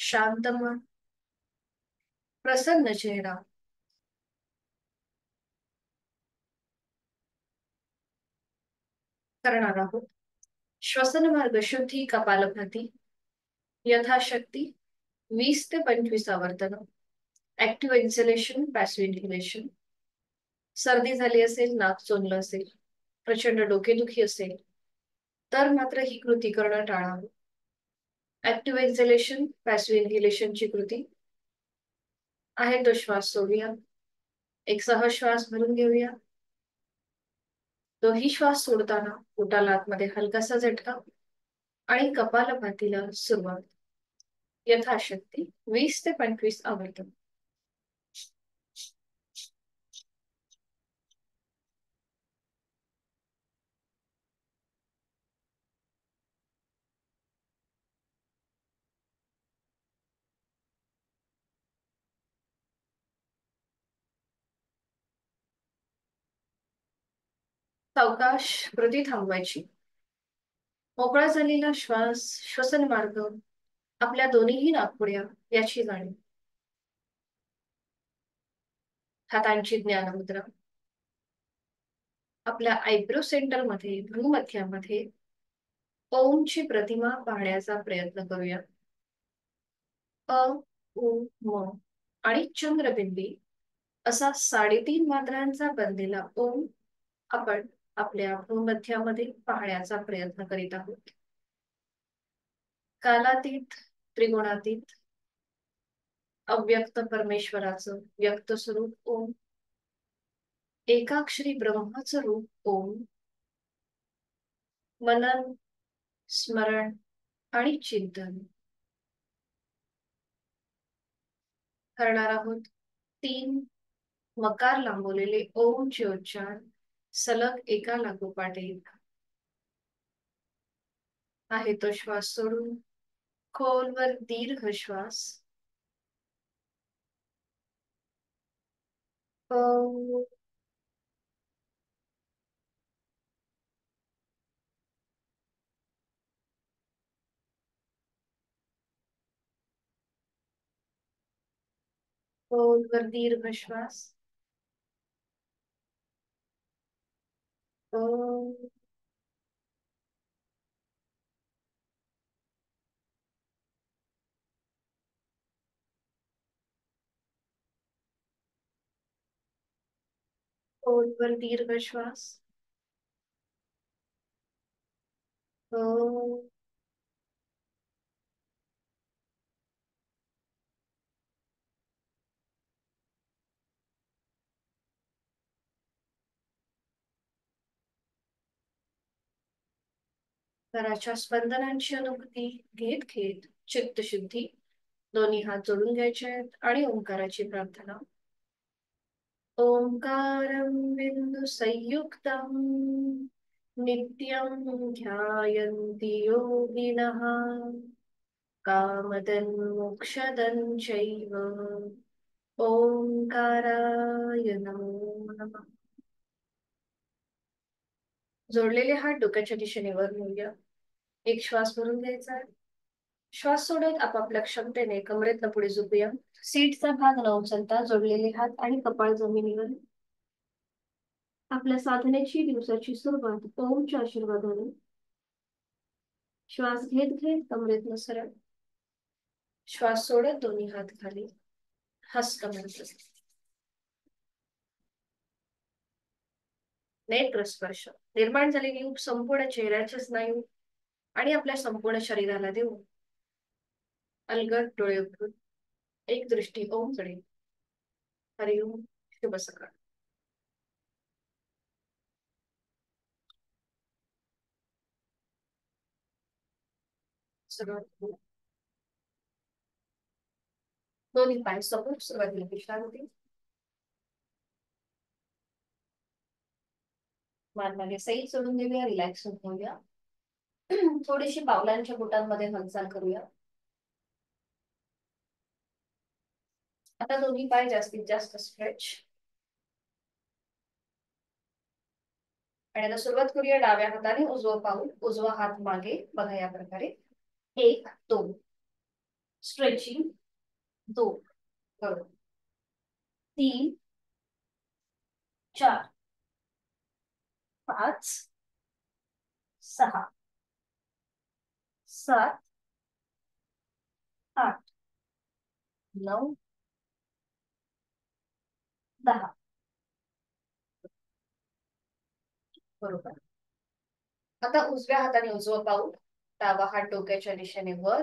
शांत मन, प्रसन्न चेहरा. करणार आहोत श्वसन मार्ग शुद्धी कपालभाती. यथाशक्ती 20 ते 25 आवर्तन. Active insulation, passive inoculation. सर्दी झाली असेल, नाक चोंदलं असेल, प्रचंड डोकेदुखी असेल, तर मात्र ही कृती करणं टाळावं. ऍक्टिव्ह इन्सुलेशन, पॅसिव्ह इन्क्युलेशनची कृती आहे तो श्वास सोडूया. एक सहज श्वास भरून घेऊया. तोही श्वास सोडताना पोटाला आतमध्ये हलकासा झटका आणि कपालभातीला सुरुवात. यथाशक्ती 20 ते 25 आवर्तन. सावकाश कृती थांबवायची. मोकळा झालेला श्वास, श्वसन मार्ग, आपल्या दोन्हीही नाकपुड्या याची जाणीव. हातांची ज्ञान मुद्रा. आपल्या आयब्रो सेंटर मध्ये, भ्रूमध्यामध्ये ओमची प्रतिमा पाहण्याचा प्रयत्न करूया. अ, उ, म आणि चंद्रबिंबी असा 3.5 मात्रांचा बनलेला ओम आपण आपल्या भूमध्यामध्ये पाहण्याचा प्रयत्न करीत आहोत. कालातीत, त्रिगुणातीत, अव्यक्त परमेश्वराचं व्यक्त स्वरूप ओम, एकाक्षरी ब्रह्माचं रूप ओम. मनन, स्मरण आणि चिंतन करणार आहोत. 3 मकार लांबवलेले ओमचे उच्चार सलग एका लागोपाठ एक. आहे तो श्वास सोडून खोलवर दीर्घ श्वास. ओ, खोलवर दीर्घ श्वास. ओ, खोलवर दीर्घ श्वास. ओ, स्वराच्या स्पंदनांची अनुभूती घेत घेत चित्तशुद्धी. दोन्ही हात जोडून घ्यायचे आहेत आणि ओंकाराची प्रार्थना. ओंकारं बिंदु संयुक्तं नित्यं ध्यायन्ति योगिनः कामदं मोक्षदं चैव. ओंकाराय नमो नमः. जोडलेले हात डोक्याच्या दिशेने वर नेऊया. एक श्वास भरून घ्यायचा आहे. श्वास सोडत आपापल्या क्षमतेने कमरेतनं पुढे झोपूया. सीटचा भाग न उचलता जोडलेले हात आणि कपाळ जमिनीवर. आपल्या साधनेची दिवसाची सुरुवात ओमच्या आशीर्वादाने. श्वास घेत घेत कमरेतनं सरळ. श्वास सोडत दोन्ही हात खाली. हस्तमैथुन. नेत्र स्पर्श. निर्माण झालेली ऊब संपूर्ण चेहऱ्याचे स्नायू आणि आपल्या संपूर्ण शरीराला देऊ. अलगद डोळे उघडून एक दृष्टी ओमकडे. हरिओम. शुभ सकाळ. सुरुवात. दोन्ही पाय समोर. सुरुवातीला विश्रांती. मान मागे सैल सोडून देऊया. रिलॅक्स होऊन घेऊया. थोडीशी पावलांच्या बोटांमध्ये हालचाल करूया. आता दोन्ही पाय जास्तीत जास्त स्ट्रेच. आणि आता सुरुवात करूया डाव्या हाताने उजवं पाऊल. उजवा हात मागे बघा या प्रकारे. 1 2. स्ट्रेचिंग 2, बरोबर, 3, 4, 5, 6, 7, 8, 9, 10, बरोबर. आता उजव्या हाताने उजवं पाऊल, डावा हात डोक्याच्या दिशेने वर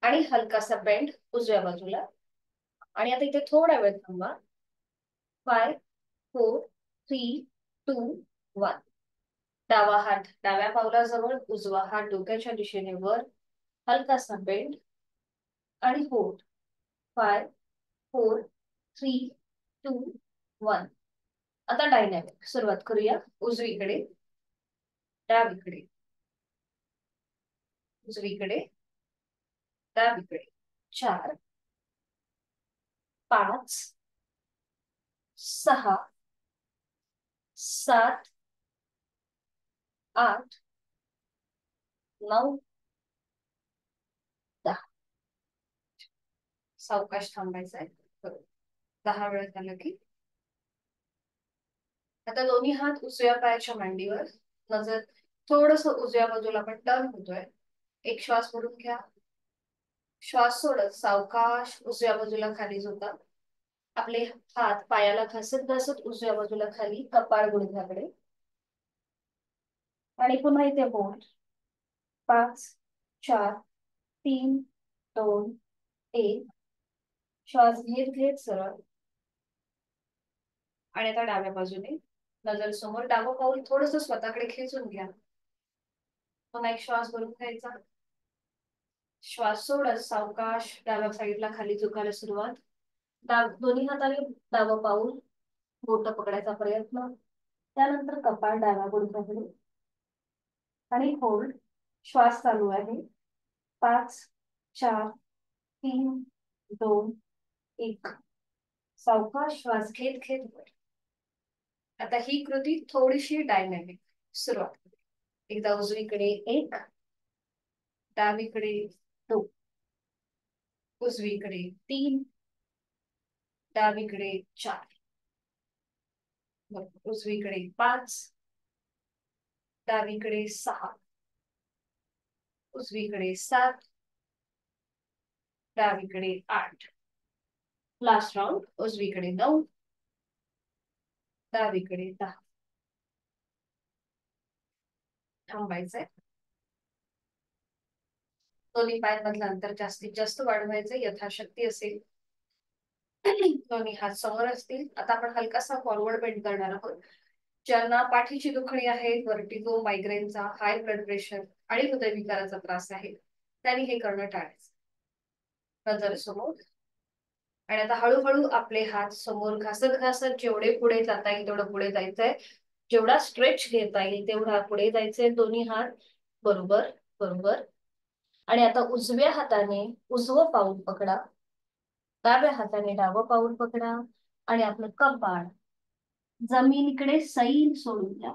आणि हलकासा बेंड उजव्या बाजूला. आणि आता इथे थोडा वेळ थांबा. 5, 4, 3, 2, 1. डावा हात डाव्या पावलाजवळ, उजवा हात डोक्याच्या दिशेने वर, हलकासा बेंड आणि होल्ड. 5, 4, 3, 2, 1. आता डायनॅमिक सुरुवात करूया. उजवीकडे, डावीकडे, उजवीकडे, डावीकडे. 4, 5, 6, 7, 8, 9, 10. सावकाश थांबायचं आहे. 10 वेळ झालं की आता दोन्ही हात उजव्या पायाच्या मांडीवर, नजर थोडस उजव्या बाजूला पण टर्न होतोय. एक श्वास भरून घ्या. श्वास सोडत सावकाश उजव्या बाजूला खाली झोका. आपले हात पायाला घासत घासत उजव्या बाजूला खाली, कपाळ गुडघ्याकडे. आणि पुन्हा इथे होल्ड. 5, 4, 3, 2, 1. श्वास घेत घेत सरळ. आणि आता डाव्या बाजूने नजर समोर, डावं पाऊल थोडस स्वतःकडे खेचून घ्या. पुन्हा एक श्वास भरून घ्यायचा. श्वास सोडत सावकाश डाव्या साईडला खाली झुकायला सुरुवात. दोन्ही हाताने डावं पाऊल, बोट पकडायचा प्रयत्न. त्यानंतर कपाळ डाव्या गुडघ्याकडे आणि होल्ड. श्वास चालू आहे. 5, 4, 3, 2, 1. सावकाश श्वास घेत घेत वर. आता ही कृती थोडीशी डायनॅमिक. सुरुवात. एकदा उजवीकडे 1, डावीकडे 2, उजवीकडे 3, डावीकडे 4, उजवीकडे 5, डावीकडे 6, उजवीकडे 7, डावीकडे 8. Last round. उजवीकडे 9, डावीकडे 10. थांबायचंय. दोन्ही पायांमधलं अंतर जास्तीत जास्त वाढवायचं यथाशक्ती असेल. दोन्ही हात समोर असतील. आता आपण हलकासा फॉरवर्ड बेंड करणार आहोत. ज्यांना पाठीची दुखणी आहे, व्हर्टिगो, मायग्रेनचा, हाय ब्लड प्रेशर आणि हृदयविकाराचा त्रास आहे, त्यांनी हे करणं टाळायचं. नजर समोर. आणि आता हळूहळू आपले हात समोर घासत घासत जेवढे पुढे जाता येईल तेवढं पुढे जायचंय. जेवढा स्ट्रेच घेता येईल तेवढा पुढे जायचंय. दोन्ही हात बरोबर बरोबर. आणि आता उजव्या हाताने उजवं पाऊल पकडा, डाव्या हाताने डावं पाऊल पकडा आणि आपलं कपाळ जमिनीकडे सैल सोडून द्या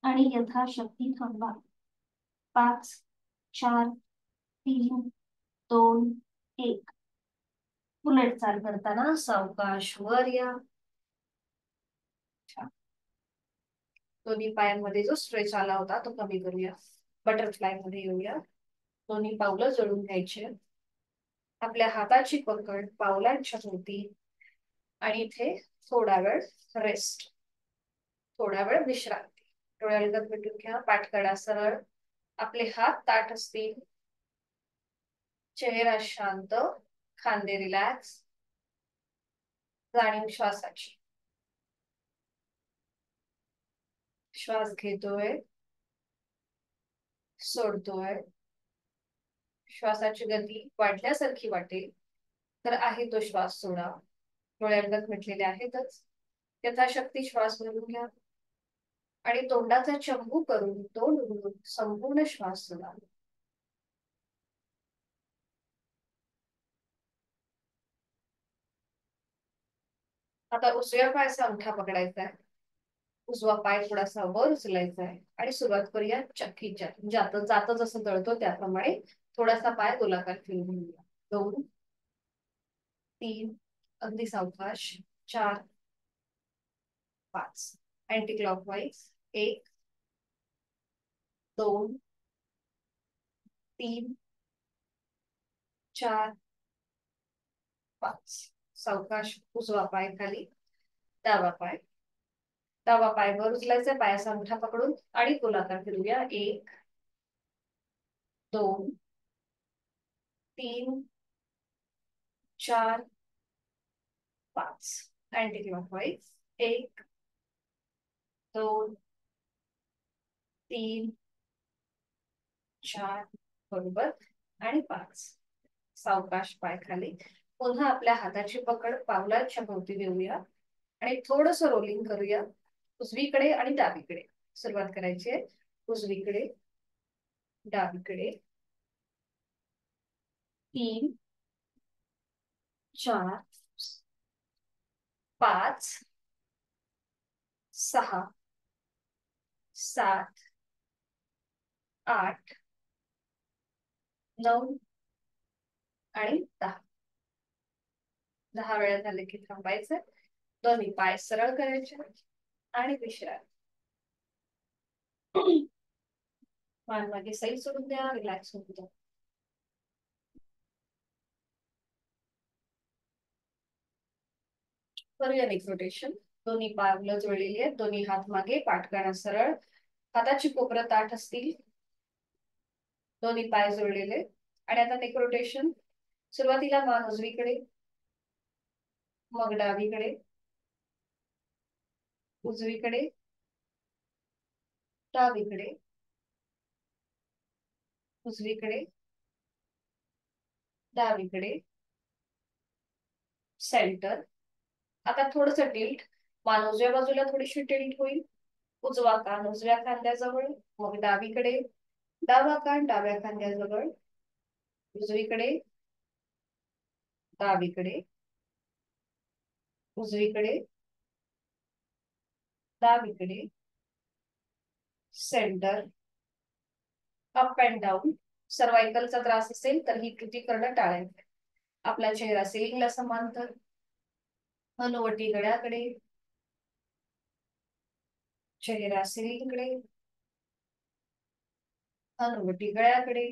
आणि यथाशक्ती थांबा. 5, 4, 3, 2, 1. उलट चाल करताना सावकाश वर या. दोन्ही पायांमध्ये जो स्ट्रेच आला होता तो कमी करूया. बटरफ्लाय मध्ये येऊया. दोन्ही पावलं जोडून घ्यायचे. आपल्या हाताची पकड पावलांच्या भोवती आणि इथे थोडा वेळ रेस्ट, थोडा वेळ विश्रांती. डोळ्याला भेटून घ्या. पाठकडा सरळ. आपले हात ताठ असतील. चेहरा शांत, खांदे रिलॅक्स. जाणीव श्वासाची. श्वास घेतोय, सोडतोय. श्वासाची गती वाढल्यासारखी वाटेल तर आहे तो श्वास सोडा. डोळ्यांगत मिटलेले आहेतच. यथाशक्ती श्वास भरून घ्या आणि तोंडाचा चंबू करून तोंड उघडून संपूर्ण श्वास सोडा. आता उजव्या पायाचा अंगठा पकडायचा आहे. उजवा पाय थोडासा वर उचलायचा आहे आणि सुरुवात करूया चक्कीच्या. जात जात जसं दळतो त्याप्रमाणे थोडासा पाय गोलाकार फिरवून घेऊया. 2 3 अगदी सावकाश. 4 5 अँटी क्लॉकवाईज. 1 2 3 4 5 सावकाश. उजवा पाय खाली, डावा पाय. डावा पाय वर उचलायचा, पायाचा अंगठा पकडून आणि गोलाकार फिरूया. 1 2 3 4 5 अँटी क्लॉकवाईज. 1 2 3 4 बरोबर आणि 5 सावकाश. पाय खाली. पुन्हा आपल्या हाताची पकड पावलाच्या भोवती देऊया आणि थोडस रोलिंग करूया उजवीकडे आणि डावीकडे. सुरुवात करायची आहे उजवीकडे, डावीकडे. 3 4 5 6 7 8 9 आणि 10. 10 वेळा झाले की थांबायचं. दोन्ही पाय सरळ करायचे आणि विश्रांती. मान मागे सैल सोडून द्या, रिलॅक्स होऊन द्या. करूया नेक रोटेशन. दोन्ही पावलं जोडलेली आहेत, दोन्ही हात मागे, पाठकाणा सरळ, हाताची कोपरं ताठ असतील, दोन्ही पाय जोडलेले. आणि आता नेक रोटेशन. सुरुवातीला मान उजवीकडे, मग डावीकडे, उजवीकडे, डावीकडे, उजवीकडे, डावीकडे, सेंटर. आता थोडस टिल्ट. मान उजव्या बाजूला थोडीशी टिल्ट होईल. उजवा कान उजव्या खांद्याजवळ, मग डावीकडे, डावा कान डाव्या खांद्याजवळ, उजवीकडे, डावीकडे, उजवीकडे, डावीकडे, सेंटर. Up and down. सर्वायकलचा त्रास असेल तर ही कृती करणं टाळायचं. आपला चेहरा सिलिंगला समांतर, हनुवटी गळ्याकडे, चेहरा सिलिंगकडे, हनुवटी गळ्याकडे,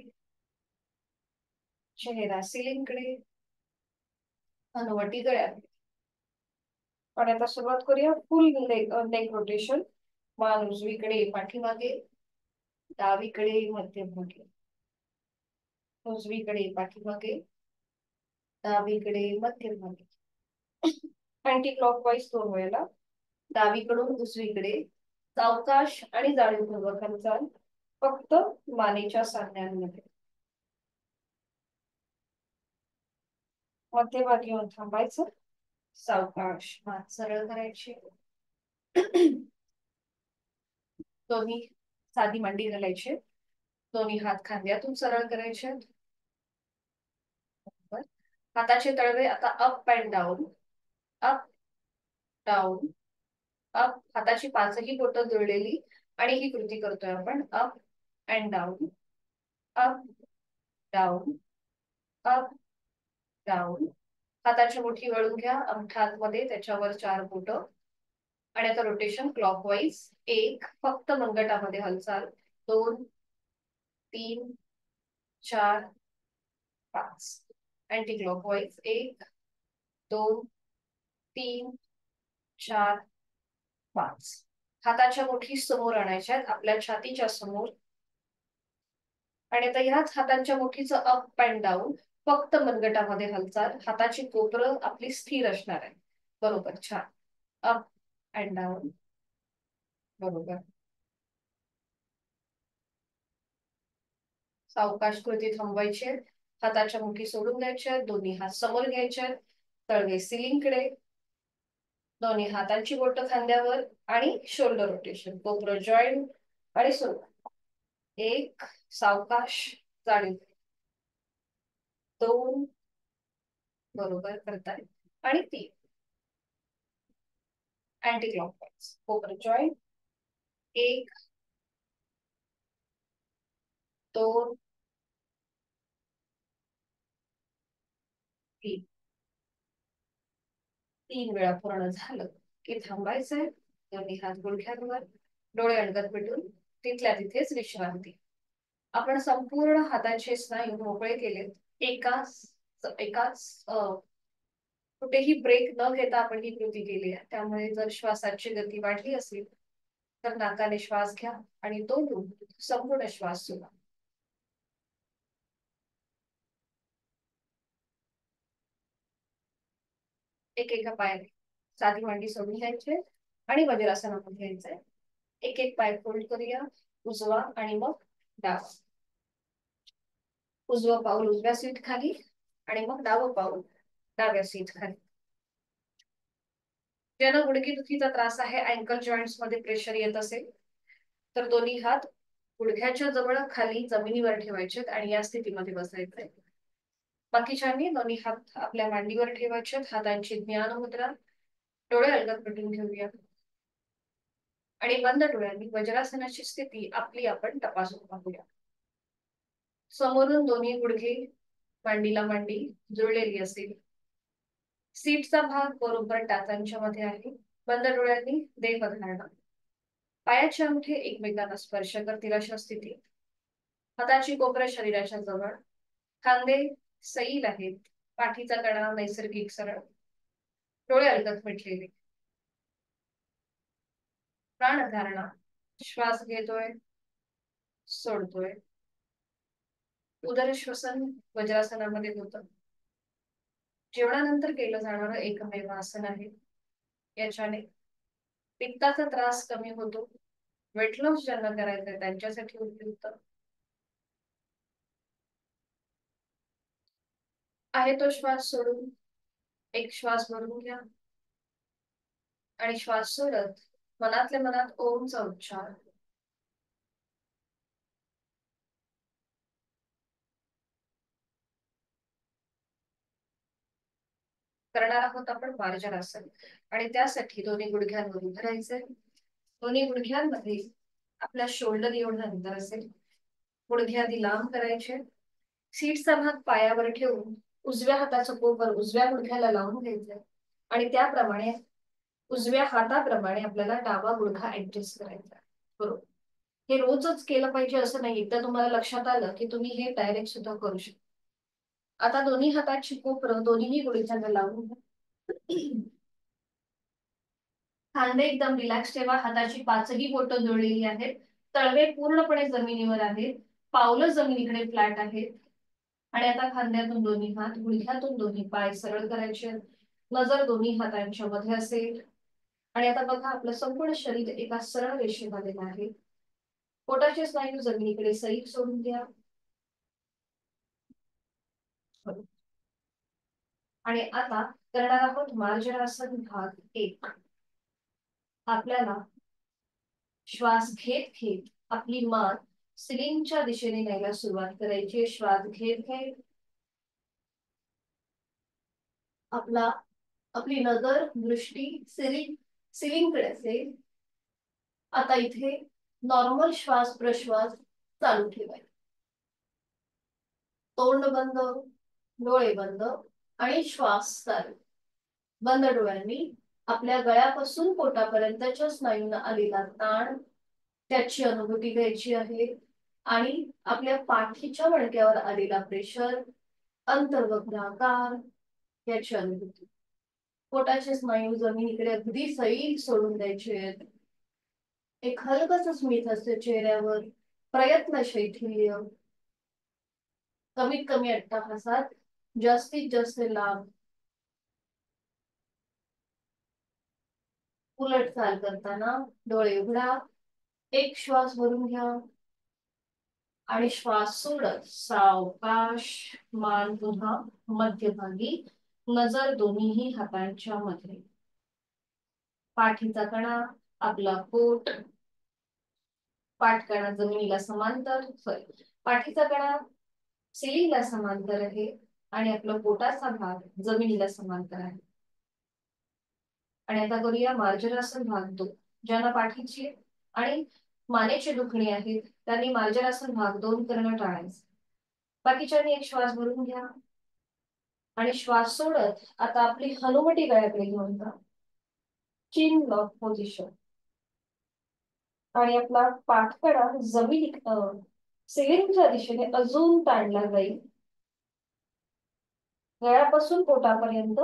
चेहरा सिलिंगकडे, हनुवटी गळ्याकडे. आणि आता सुरुवात करूया फुल नेक रोटेशन. मान उजवीकडे पाठीमागे, डावीकडे मध्यभागी, उजवीकडे पाठीमागे, डावीकडे मध्यभागी. अँटी क्लॉकवाईज 2 वेळेला. डावीकडून उजवीकडे, सावकाश आणि जाणीवपूर्वक हालचाल, फक्त मानेच्या सांध्यांमध्ये. मध्यभागी येऊन थांबायचं. सावकाश मान सरळ करायची. दोन्ही साधी मांडी घालायची. दोन्ही हात खांद्यातून सरळ करायचे. हाताचे तळवे आता up and down, up down, up. हाताची पाचही बोटं जुळलेली आणि ही कृती करतोय आपण. Up and down, up down, up down. हाताची मुठी वळून घ्या, अंगठा आतमध्ये, त्याच्यावर 4 बोट. आणि आता रोटेशन क्लॉकवाईज. 1 फक्त मनगटामध्ये हालचाल, 2 3 4 5 अँटी क्लॉकवाईज. 1 2 3 4 5. हाताच्या मुठी समोर आणायच्या आपल्या छातीच्या समोर. आणि आता ह्याच हातांच्या मुठीचं अप अँड डाऊन, फक्त मनगटामध्ये हालचाल. हाताची कोपरं आपली स्थिर असणार आहे. बरोबर, छान. अप अँड डाऊन, बरोबर. सावकाश कृती थांबवायची. हाताच्या मुठी सोडून द्यायच्या, दोन्ही हात समोर घ्यायचे, तळवे सिलिंगकडे, दोन्ही हातांची बोट खांद्यावर आणि शोल्डर रोटेशन, कोपरं जॉईंट आणि सुरुवात. 1 सावकाश, जाणीव. 2 बरोबर करताय आणि 3 अँटी क्लॉकवाईज, कोपरं जॉईंट. 1 2 तीन तीन वेळा पूर्ण झालं की थांबायचंय. दोन्ही हात गुडघ्यांवर, डोळे अलगद मिटून तिथल्या तिथेच विश्रांती. आपण संपूर्ण हाताचे स्नायू मोकळे केलेत. एकाच एकाच कुठेही ब्रेक न घेता आपण ही कृती केली आहे. त्यामुळे जर श्वासाची गती वाढली असेल तर नाकाने श्वास घ्या आणि तोंडून संपूर्ण श्वास सोडा. एक एका पायाने साधी मांडी सोडून घ्यायचे आणि वज्रासनामध्ये घ्यायचंय. एक एक पाय फोल्ड करूया. उजवा आणि मग डावा. उजवं पाऊल उजव्या सीट खाली आणि मग डावं पाऊल डाव्या सीट खाली. ज्यांना गुडघेदुखीचा त्रास आहे, अँकल जॉईंट्स मध्ये प्रेशर येत असेल तर दोन्ही हात गुडघ्याच्या जवळ खाली जमिनीवर ठेवायचे आणि या स्थितीमध्ये बसायचंय. बाकीच्यांनी दोन्ही हात आपल्या मांडीवर ठेवायचे. हातांची ज्ञान मुद्रा. डोळे अलगद मिटून घेऊया आणि बंद डोळ्यांनी वज्रासनाची स्थिती आपली आपण तपासून पाहूया. समोरून दोन्ही गुडघे मांडीला मांडी जुळलेली असेल. सीटचा भाग बरोबर टाचांच्या मध्ये आहे. बंद डोळ्यांनी देहधारणा. पायाचे अंगठे एकमेकांना स्पर्श करतील अशा स्थितीत. हाताची कोपरं शरीराच्या जवळ. खांदे सैल आहेत. पाठीचा कणा नैसर्गिक सरळ. डोळे अलगद मिटलेले. प्राणधारणा. श्वास घेतोय, सोडतोय. उदर श्वसन वज्रासनामध्ये होतं. जेवणानंतर केलं जाणारं एकमेव आसन आहे. याच्याने पित्ताचा त्रास कमी होतो. वेट लॉस ज्यांना करायचंय त्यांच्यासाठी उपयुक्त आहे. तो श्वास सोडून एक श्वास भरून घ्या आणि श्वास सोडत मनातल्या मनात ओमचा उच्चार. करणार आहोत आपण मार्जनासन आणि त्यासाठी दोन्ही गुडघ्यांवर उभं राहायचंय. दोन्ही गुडघ्यांमध्ये आपल्या शोल्डर एवढं अंतर असेल. गुडघे आधी लांब करायचे. सीटचा भाग पायावर ठेवून उजव्या हाताचं कोपर उजव्या गुडघ्याला लावून घ्यायचंय आणि त्याप्रमाणे उजव्या हाताप्रमाणे आपल्याला डावा गुडघा ऍडजस्ट करायचा. बरोबर. हे रोजच केलं पाहिजे असं नाही. एकदा तुम्हाला लक्षात आलं की तुम्ही हे डायरेक्ट सुद्धा करू शकता. आता दोन्ही हाताची कोपरं दोन्ही गुडघ्यांना लावून घ्या. खांदे एकदम रिलॅक्स ठेवा. हाताची पाचही बोटं जुळलेली आहेत. तळवे पूर्णपणे जमिनीवर आहेत. पावलं जमिनीकडे फ्लॅट आहेत. आणि आता खांद्यातून दोन्ही हात, गुडघ्यातून दोन्ही पाय सरळ करायचे. नजर दोन्ही हातांच्या मध्ये असेल. आणि आता बघा आपलं संपूर्ण शरीर एका सरळ रेषेमध्ये आहे. पोटाचे स्नायू जमिनीकडे सैल सोडून द्या. आणि आता करणार आहोत मार्जनासन भाग 1. आपल्याला श्वास घेत घेत आपली मान सिलिंगच्या दिशेने न्यायला सुरुवात करायची. श्वास घेत घेत आपली नजर दृष्टी सिलिंग कडे असेल. आता इथे नॉर्मल श्वास प्रश्वास चालू ठेवायचा. तोंड बंद, डोळे बंद आणि श्वास चालू. बंद डोळ्यांनी आपल्या गळ्यापासून पोटापर्यंतच्या स्नायूंना आलेला ताण त्याची अनुभूती घ्यायची आहे आणि आपल्या पाठीच्या मणक्यावर आलेला प्रेशर, अंतर्वक्राकार याची अनुभूती. पोटाचे स्नायू जमिनीकडे अगदी सैल सोडून द्यायचे. एक हलकस स्मित असते चेहऱ्यावर. प्रयत्न शैथिल्य. कमीत कमी अट्टाहासात जास्तीत जास्त लाभ. उलट चाल करताना डोळे उघडा. एक श्वास भरून घ्या आणि श्वास सोडत सावकाश मान पुन्हा मध्यभागी. नजर दोन्ही हातांच्या मध्ये. पाठीचा कणा, आपला पोट, पाठकणा जमिनीला समांतर, पाठीचा कणा सिलिंगला समांतर आहे आणि आपला पोटाचा भाग जमिनीला समांतर आहे. आणि आता करूया मार्जनासन भाग 2. ज्यांना पाठीची आणि मानेची दुखणी आहेत त्यांनी मार्जनासन भाग 2 करणं टाळायचं. बाकीच्यांनी एक श्वास भरून घ्या आणि श्वास सोडत आता आपली हनुवटी गळ्याकडे घेऊन जा, चिन लॉक पोझिशन. आणि आपला पाठकडा जमिनी सिलिंगच्या दिशेने अजून ताणला जाईल. गळ्यापासून पोटापर्यंत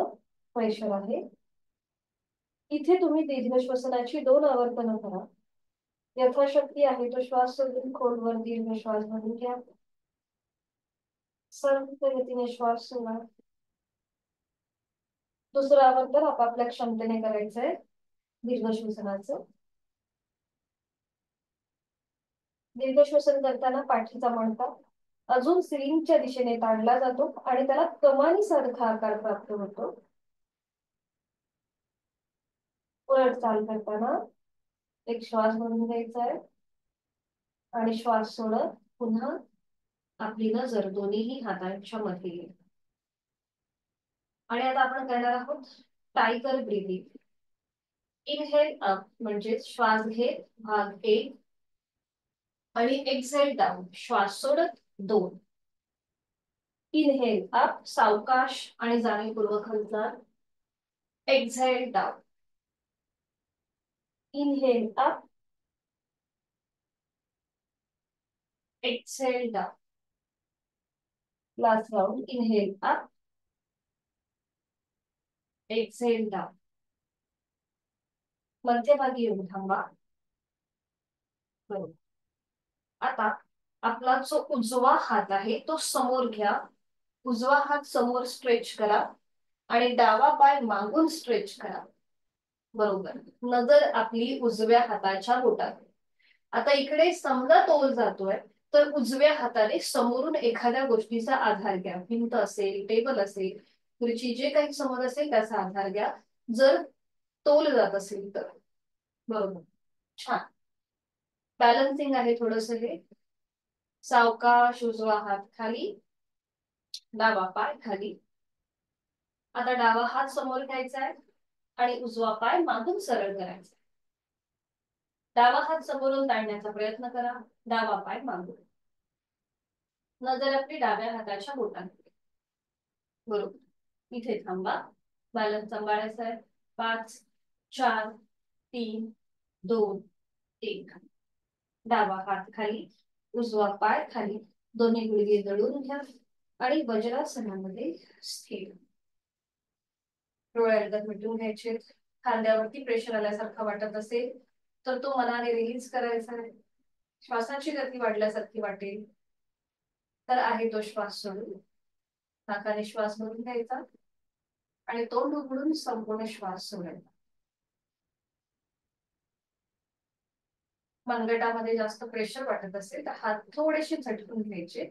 प्रेशर आहे. इथे तुम्ही दीर्घ श्वसनाची 2 आवर्तनं करा. यथाशक्ती आहे तो श्वास सोडून खोलवर दीर्घ श्वास भरून घ्या. संत गतीने श्वास सोडा. दुसरं आवर्तन आपापल्या क्षमतेने करायचंय दीर्घ श्वसनाचं. दीर्घ श्वसन करताना पाठीचा मणका अजून सिलिंगच्या दिशेने ताणला जातो आणि त्याला कमानी सारखा आकार प्राप्त होतो. उलट चाल करताना एक श्वास भरून घ्यायचा आहे आणि श्वास सोडत पुन्हा आपली नजर दोन्ही हातांच्या मध्ये येईल. आणि आता आपण करणार आहोत टायगर ब्रीदिंग. इनहेल अप म्हणजे श्वास घे भाग 1 आणि एक्झेल डाऊन श्वास सोडत 2. इनहेल अप सावकाश आणि जाणीवपूर्वक हालचाल. Exhale down. Inhale up exhale down. Last round. Inhale up exhale down. मध्यभागी येऊन थांबा. बरोबर. आता आपला जो उजवा हात आहे तो समोर घ्या. उजवा हात समोर स्ट्रेच करा आणि डावा पाय मागून स्ट्रेच करा. बरोबर. नजर आपली उजव्या हाताच्या बोटात. आता इकडे समजा तोल जातोय तर उजव्या हाताने समोरून एखाद्या गोष्टीचा आधार घ्या. भिंत असेल, टेबल असेल, खुर्ची, जे काही समोर असेल त्याचा आधार घ्या जर तोल जात असेल तर. बरोबर. छान. बॅलन्सिंग आहे थोडस हे. सावकाश उजवा हात खाली, डावा पाय खाली. आता डावा हात समोर घ्यायचा आहे आणि उजवा पाय मागून सरळ करायचा. डावा हात समोरून ताणण्याचा प्रयत्न करा, डावा पाय मागून. नजर आपली डाव्या हाताच्या बोटांकडे. बरोबर. इथे थांबा. बॅलन्स सांभाळायचा आहे. 5 4 3 2 1. डावा हात खाली, उजवा पाय खाली, दोन्ही गुडघे दळून घ्या आणि वज्रासनामध्ये स्थिर. डोळे अलगद मिटून घ्यायचे. खांद्यावरती प्रेशर आल्यासारखं वाटत असेल तर तो मनाने रिलीज करायचा आहे. श्वासाची गती वाढल्यासारखी वाटेल तर आहे तो श्वास सोडून नाकाने श्वास भरून घ्यायचा आणि तोंड उघडून संपूर्ण श्वास सोडायचा. मनगटामध्ये जास्त प्रेशर वाटत असेल तर हात थोडेसे झटकून घ्यायचे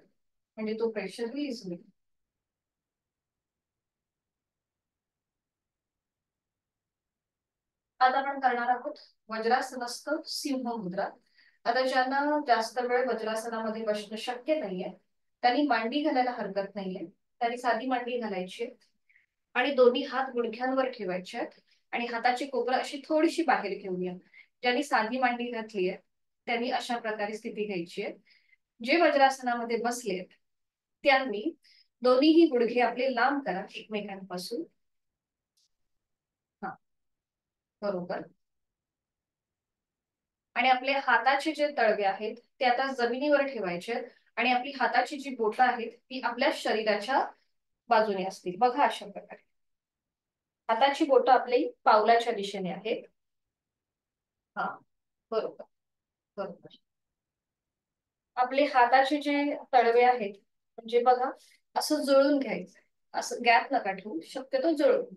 म्हणजे तो प्रेशर रिलीज होईल. आता आपण करणार आहोत वज्रासनस्थ सिंह मुद्रा. आता ज्यांना जास्त वेळ वज्रासनामध्ये बसणं शक्य नाहीये त्यांनी मांडी घालायला हरकत नाहीये. त्यांनी साधी मांडी घालायची आणि दोन्ही हात गुडघ्यांवर ठेवायचे आहेत आणि हाताची कोपरा अशी थोडीशी बाहेर घेऊन या. ज्यांनी साधी मांडी घातली आहे त्यांनी अशा प्रकारे स्थिती घ्यायची आहे. जे वज्रासनामध्ये बसलेत त्यांनी दोन्हीही गुडघे आपले लांब करा एकमेकांपासून. हा, बरोबर. आणि आपले हाताचे जे तळवे आहेत ते आता जमिनीवर ठेवायचे आणि आपली हाताची जी बोटं आहेत ती आपल्या शरीराच्या बाजूने असतील. बघा अशा प्रकारे हाताची बोटं आपली पावलाच्या दिशेने आहेत. हा, बरोबर. बरोबर. आपले हाताचे जे तळवे आहेत म्हणजे बघा असं जुळून घ्यायचं. असं गॅप नका ठेवू, शक्यतो जुळून.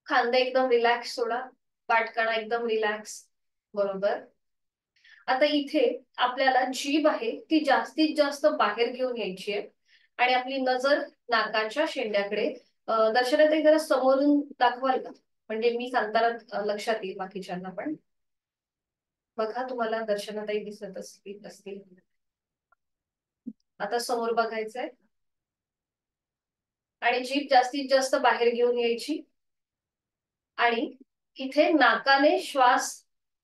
खांदे एकदम रिलॅक्स सोडा. पाठकणा एकदम रिलॅक्स. बरोबर. आता इथे आपल्याला जीभ आहे ती जास्तीत जास्त बाहेर घेऊन यायची आहे आणि आपली नजर नाकाच्या शेंड्याकडे. दर्शनाताई जरा समोरून दाखवाल का? म्हणजे मी सांगताना लक्षात येईल बाकीच्यांना पण. बघा तुम्हाला दर्शनाताई दिसत असतील. आता समोर बघायचंय आणि जीभ जास्तीत जास्त बाहेर घेऊन यायची आणि इथे नाकाने श्वास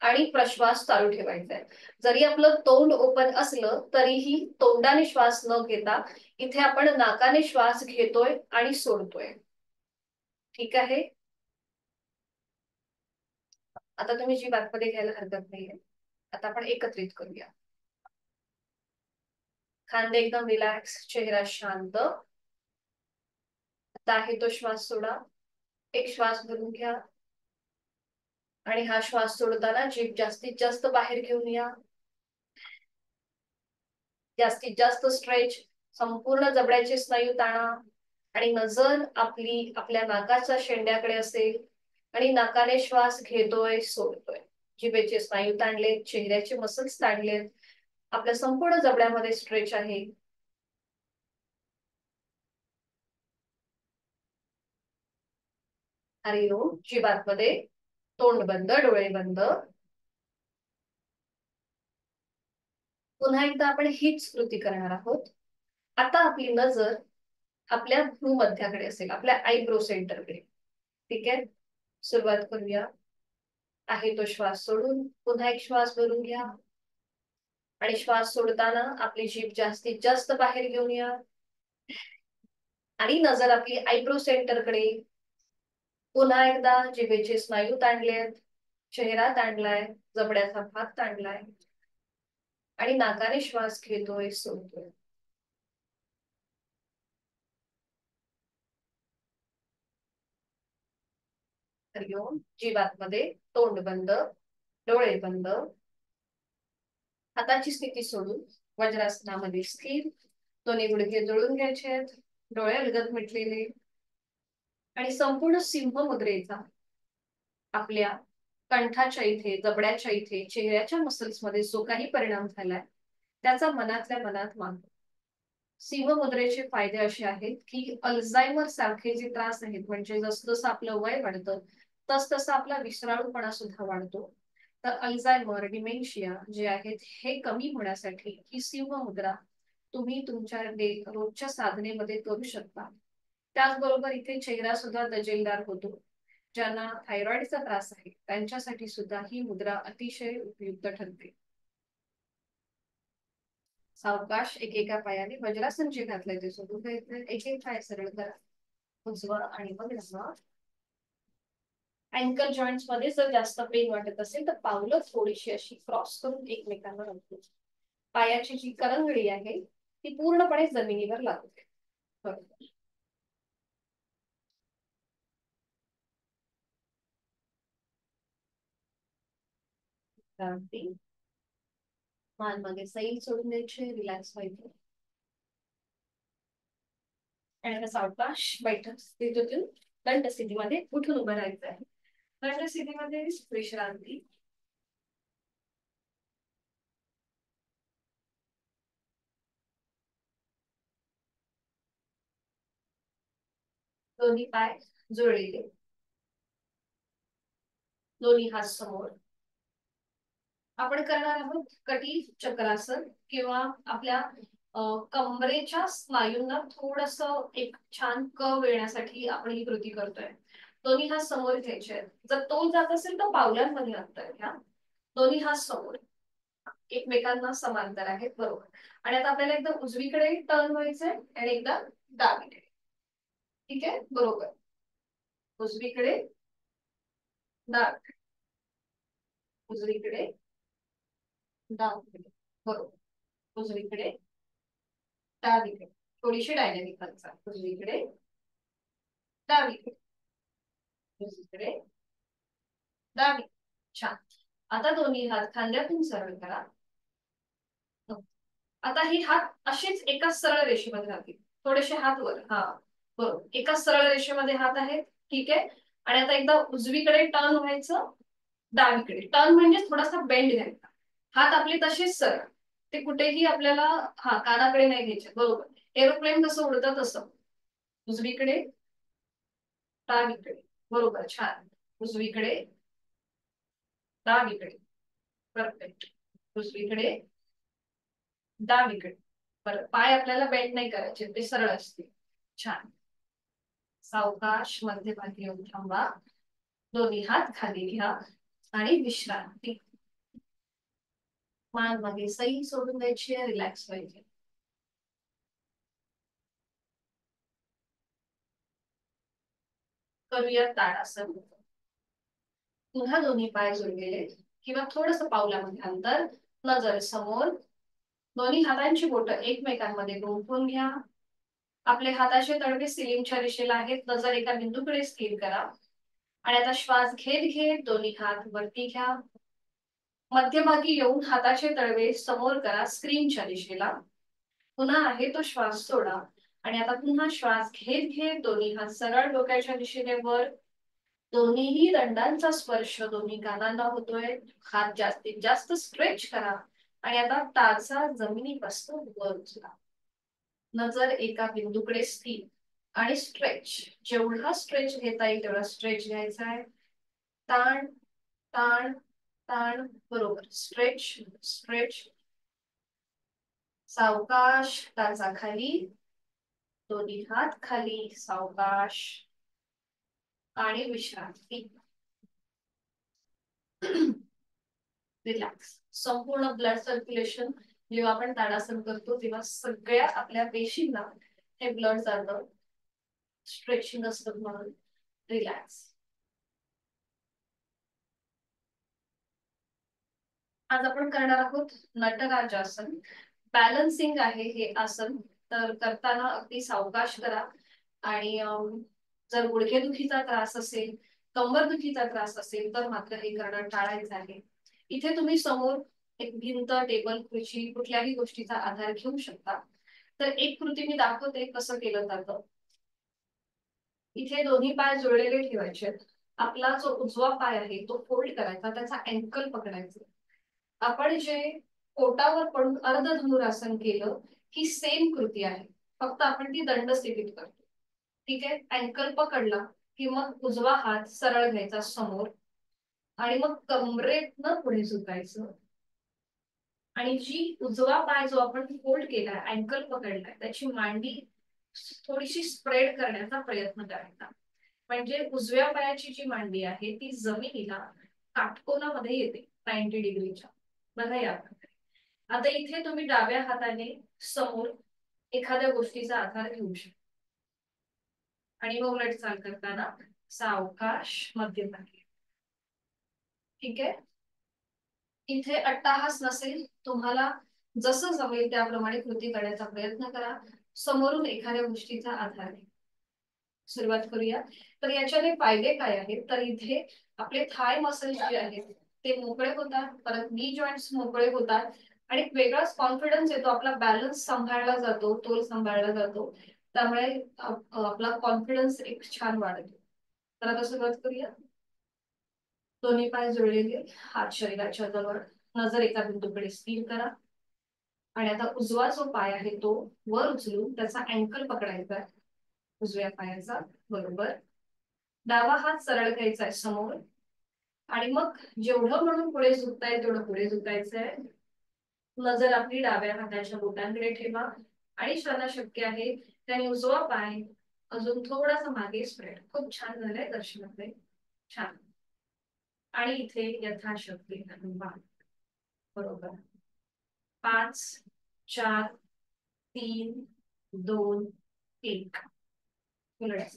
आणि प्रश्वास चालू ठेवायचा आहे. जरी आपलं तोंड ओपन असलं तरीही तोंडाने श्वास न घेता इथे आपण नाकाने श्वास घेतोय आणि सोडतोय. ठीक आहे. आता तुम्ही जी बातमध्ये घ्यायला हरकत नाहीये. आता आपण एकत्रित करूया. खांदे एकदम रिलॅक्स, चेहरा शांत. आता आहे तो श्वास सोडा. एक श्वास भरून घ्या आणि हा श्वास सोडताना जीभ जास्तीत जास्त बाहेर घेऊन या. जास्तीत जास्त स्ट्रेच, संपूर्ण जबड्याचे स्नायू ताणा आणि नजर आपली आपल्या नाकाच्या शेंड्याकडे असेल आणि नाकाने श्वास घेतोय सोडतोय. जिभेचे स्नायू ताणलेत, चेहऱ्याचे मसल्स ताणलेत, आपल्या संपूर्ण जबड्यामध्ये स्ट्रेच आहे. हरिओम. जीवातमध्ये तोंड बंद, डोळे बंद. पुन्हा एकदा आपण हीच कृती करणार आहोत. आता आपली नजर आपल्या भ्रूमध्याकडे असेल, आपल्या आयब्रो सेंटरकडे. ठीक आहे. सुरुवात करूया. आहे तो श्वास सोडून पुन्हा एक श्वास भरून घ्या आणि श्वास सोडताना आपली जीभ जास्तीत जास्त बाहेर घेऊन या आणि नजर आपली आयब्रो सेंटरकडे. पुन्हा एकदा जिभेचे स्नायू ताणलेत, चेहरा ताणलाय, जबड्याचा भाग ताणलाय आणि नाकाने श्वास घेतोय सोडतोय. हरिओम. जीवातमध्ये तोंड बंद, डोळे बंद. हाताची स्थिती सोडून वज्रासनामध्ये स्थिर. दोन्ही गुडघे जुळून घ्यायचे आहेत, डोळे अलगद मिटलेले आणि संपूर्ण सिंह मुद्रेचा आपल्या कंठाच्या इथे, जबड्याच्या इथे, चेहऱ्याच्या मसल्स मध्ये जो काही परिणाम झालाय त्याचा मनातल्या मनात मानतो. सिंह मुद्रेचे फायदे असे आहेत की अल्झायमर सारखे जे त्रास आहेत, म्हणजे जसं जसं आपलं वय वाढतं तस तसा आपला विसराळूपणा सुद्धा वाढतो. तर अल्झायमर, डिमेन्शिया जे आहेत हे कमी होण्यासाठी ही सिंह मुद्रा तुम्ही तुमच्या रोजच्या साधनेमध्ये करू शकता. त्याचबरोबर इथे चेहरा सुद्धा दजेलदार होतो. ज्यांना थायरॉइडचा त्रास आहे त्यांच्यासाठी सुद्धा ही मुद्रा अतिशय उपयुक्त ठरते. सावकाश एकेका पायाने वज्रासन जे घातलंय ते सोडून घ्यायचं. एक एक पाय सरळ करा, उजवा आणि मग डावा. अँकल जॉईंट्स मध्ये जर जास्त पेन वाटत असेल तर पावलं थोडीशी अशी क्रॉस करून एकमेकांना रचू. पायाची जी करंगळी आहे ती पूर्णपणे जमिनीवर लागू दे. बरोबर. क्रांती. मान मागे सैल सोडून द्यायचे, रिलॅक्स व्हायचं आणि आता सावकाश बैठक स्थितीतून दंड स्थितीमध्ये उठून उभं राहायचं आहे. दंड स्थितीमध्ये विश्रांती. दोन्ही पाय जुळलेले, दोन्ही हात समोर. आपण करणार आहोत कटी चक्रासन किंवा आपल्या कमरेच्या स्नायूंना थोडस एक छान कव येण्यासाठी आपण ही कृती करतोय. दोन्ही हात समोर घ्यायचे आहेत. जर तोल जात असेल तर पावलांमध्ये आणताय घ्या. दोन्ही हात समोर एकमेकांना समांतर आहेत. बरोबर. आणि आता आपल्याला एकदा उजवीकडे टर्न व्हायचंय आणि एकदा डावीकडे. ठीक आहे. बरोबर. उजवीकडे, डावीकडे, उजवीकडे, डावीकडे. बरोबर. उजवीकडे, डावीकडे. थोडीशी डायनॅमिक हालचाल. उजवीकडे, डावीकडे, उजवीकडे, डावी. छान. आता दोन्ही हात खांद्यातून सरळ करा. आता हे हात असेच एका सरळ रेषेमध्ये राहतील. थोडेसे हात वर. हा. बरोबर. एका सरळ रेषेमध्ये हात आहेत. ठीक आहे. आणि आता एकदा उजवीकडे टर्न व्हायचं, डावीकडे टर्न म्हणजे थोडासा बेंड घ्यायचा. हात आपले तसेच सरळ, ते कुठेही आपल्याला हा कानाकडे नाही घ्यायचे. बरोबर. एरोप्लेन कसं उडतं तसं. उजवीकडे, डावीकडे. बरोबर. छान. उजवीकडे, डावीकडे. परफेक्ट. उजवीकडे, डावीकडे. बरं. पाय आपल्याला बेंड नाही करायचे, ते सरळ असतील. छान. सावकाश मध्यभागी येऊन थांबा. दोन्ही हात खाली घ्या आणि विश्रांती. मान मागे सही सोडून द्यायची आहे, रिलॅक्स व्हायचे. करूया ताडासन. पुन्हा दोन्ही पाय जोडलेले किंवा थोडस पावलामध्ये अंतर, नजर समोर. दोन्ही हातांची बोटं एकमेकांमध्ये गुंफून घ्या. आपले हाताचे तळवे सिलिंगच्या दिशेला आहेत, नजर एका बिंदूकडे स्थिर करा. आणि आता श्वास घेत घेत दोन्ही हात वरती घ्या. मध्यभागी येऊन हाताचे तळवे समोर करा स्क्रीनच्या दिशेला. पुन्हा आहे तो श्वास सोडा. आणि आता पुन्हा श्वास घेत घेत दोन्ही हात सरळ डोक्याच्या दिशेने वर. दोन्हीही दंडांचा स्पर्श दोन्ही कानांना होतोय. हात जास्तीत जास्त स्ट्रेच करा. आणि आता टाचा जमिनीपासून वर उचला. नजर एका बिंदूकडे स्थिर आणि स्ट्रेच. जेवढा स्ट्रेच घेता येईल तेवढा स्ट्रेच घ्यायचा आहे. ताण ताण ताण. बरोबर. Stretch stretch. सावकाश टाचा खाली. दोन्ही हात खाली. सावकाश आणि विश्रांती. रिलॅक्स. संपूर्ण ब्लड सर्क्युलेशन जेव्हा आपण ताडासन करतो तेव्हा सगळ्या आपल्या पेशींना हे ब्लड जातं. स्ट्रेचिंग असतं म्हणून. रिलॅक्स. आज आपण करणार आहोत नटराजासन. बॅलन्सिंग आहे हे आसन. तर करताना अगदी सावकाश करा. आणि जर गुडघेदुखीचा त्रास असेल, कंबरदुखीचा त्रास असेल तर मात्र हे करणं टाळायचं आहे. इथे तुम्ही समोर एक भिंत, टेबल, खुर्ची कुठल्याही गोष्टीचा आधार घेऊ शकता. तर एक कृती मी दाखवते कसं केलं जातं. इथे दोन्ही पाय जुळलेले ठेवायचे. आपला जो उजवा पाय आहे तो फोल्ड करायचा, त्याचा अँकल पकडायचा. आपण जे पोटावर पडून अर्ध धनुरासन केलं ही सेम कृती आहे, फक्त आपण ती दंड स्थितीत करतो. ठीक आहे. अँकल पकडला की मग उजवा हात सरळ घ्यायचा समोर. आणि मग कमरेतनं पुढे झुकायचं. आणि जी उजवा पाय जो आपण फोल्ड केलाय, अँकल पकडलाय, त्याची मांडी थोडीशी स्प्रेड करण्याचा प्रयत्न करायचा. म्हणजे उजव्या पायाची जी मांडी आहे ती जमिनीला काटकोनामध्ये येते 90 डिग्रीच्या. बघा या प्रकारे. आता इथे तुम्ही डाव्या हाताने समोर एखाद्या गोष्टीचा आधार घेऊ शकता. आणि मग उलट चाल करताना सावकाश मध्यभागी. ठीक आहे. इथे अट्टाहास नसेल, तुम्हाला जसं जमेल त्याप्रमाणे कृती करण्याचा प्रयत्न करा. समोरून एखाद्या गोष्टीचा आधार घ्या. सुरुवात करूया. तर याच्याने फायदे काय आहेत, तर इथे आपले थाय मसल्स जे आहेत ते मोकळे होतात. परत नी जॉईंट्स मोकळे होतात. आणि एक वेगळाच कॉन्फिडन्स येतो. आपला बॅलन्स सांभाळला जातो, तोल सांभाळला जातो. त्यामुळे आपला कॉन्फिडन्स एक छान वाढतो. तर आता सुरुवात करूया. दोन्ही पाय जुळलेले, हात शरीराच्या जवळ, नजर एका बिंदूकडे स्थिर करा. आणि आता उजवा जो पाय आहे तो वर उचलून त्याचा अँकल पकडायचा आहे उजव्या पायाचा. बरोबर. डावा हात सरळ घ्यायचा आहे समोर. आणि मग जेवढं म्हणून पुढे झुकता येईल तेवढं पुढे झुकायचं आहे. नजर आपली डाव्या हाताच्या बोटांकडे ठेवा. आणि श्वाना शक्य आहे त्याने उजवा पाय अजून थोडासा मागे स्प्रेड. खूप छान झालंय दर्शनाकडे. छान. आणि इथे यथाशक्ती हनुमान. बरोबर. 5 4 3 2 1. उलट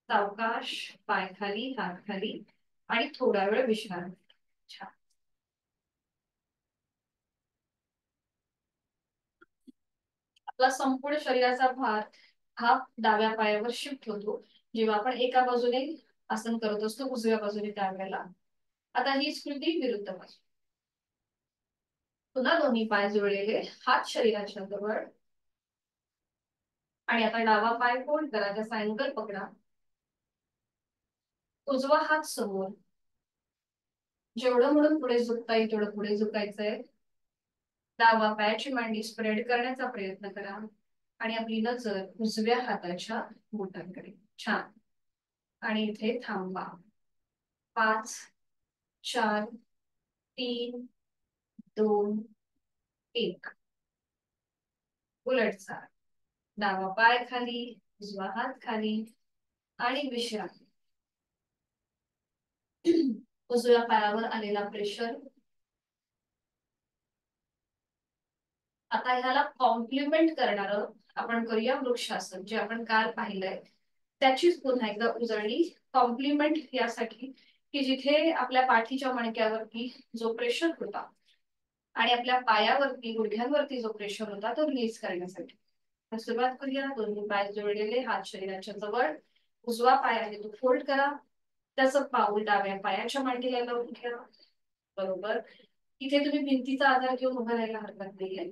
सावकाश. पाय खाली, हात खाली. आणि थोडा वेळ विश्रांती. छान. आपला संपूर्ण शरीराचा भार हा डाव्या पायावर शिफ्ट होतो जेव्हा आपण एका बाजूने आसन करत असतो, उजव्या बाजूने त्यावेळेला. आता हीच कृती विरुद्ध बाजू. पुन्हा दोन्ही पाय जुळलेले, हात शरीराच्या जवळ. आणि आता डावा पाय फोल्ड करा, त्याचा अँकल पकडा. उजवा हात समोर. जेवढं म्हणून पुढे झुकता येईल तेवढं पुढे झुकायचंय. डावा पायाची मांडी स्प्रेड करण्याचा प्रयत्न करा. आणि आपली नजर उजव्या हाताच्या बोटांकडे. छान. आणि इथे थांबा. 5 4 3 2 1. उलट चाल. डावा पाय खाली, उजवा हात खाली. आणि विश्रांती. उजव्या पायावर आलेला प्रेशर आता ह्याला कॉम्प्लिमेंट करणारं आपण करूया वृक्षासन, जे आपण काल पाहिलंय त्याचीच पुन्हा एकदा उजळणी. कॉम्प्लिमेंट यासाठी की जिथे आपल्या पाठीच्या मणक्यावरती जो प्रेशर होता आणि आपल्या पायावरती गुडघ्यांवरती जो प्रेशर होता तो रिलीज करण्यासाठी. सुरुवात करूया. दोन्ही पाय जोडलेले, हात शरीराच्या जवळ. उजवा पाय आहे तो फोल्ड करा. त्याचं पाऊल डाव्या पायाच्या मांडीला लावून घ्या. बरोबर. इथे तुम्ही भिंतीचा आधार घेऊन उभं राहायला हरकत नाहीये.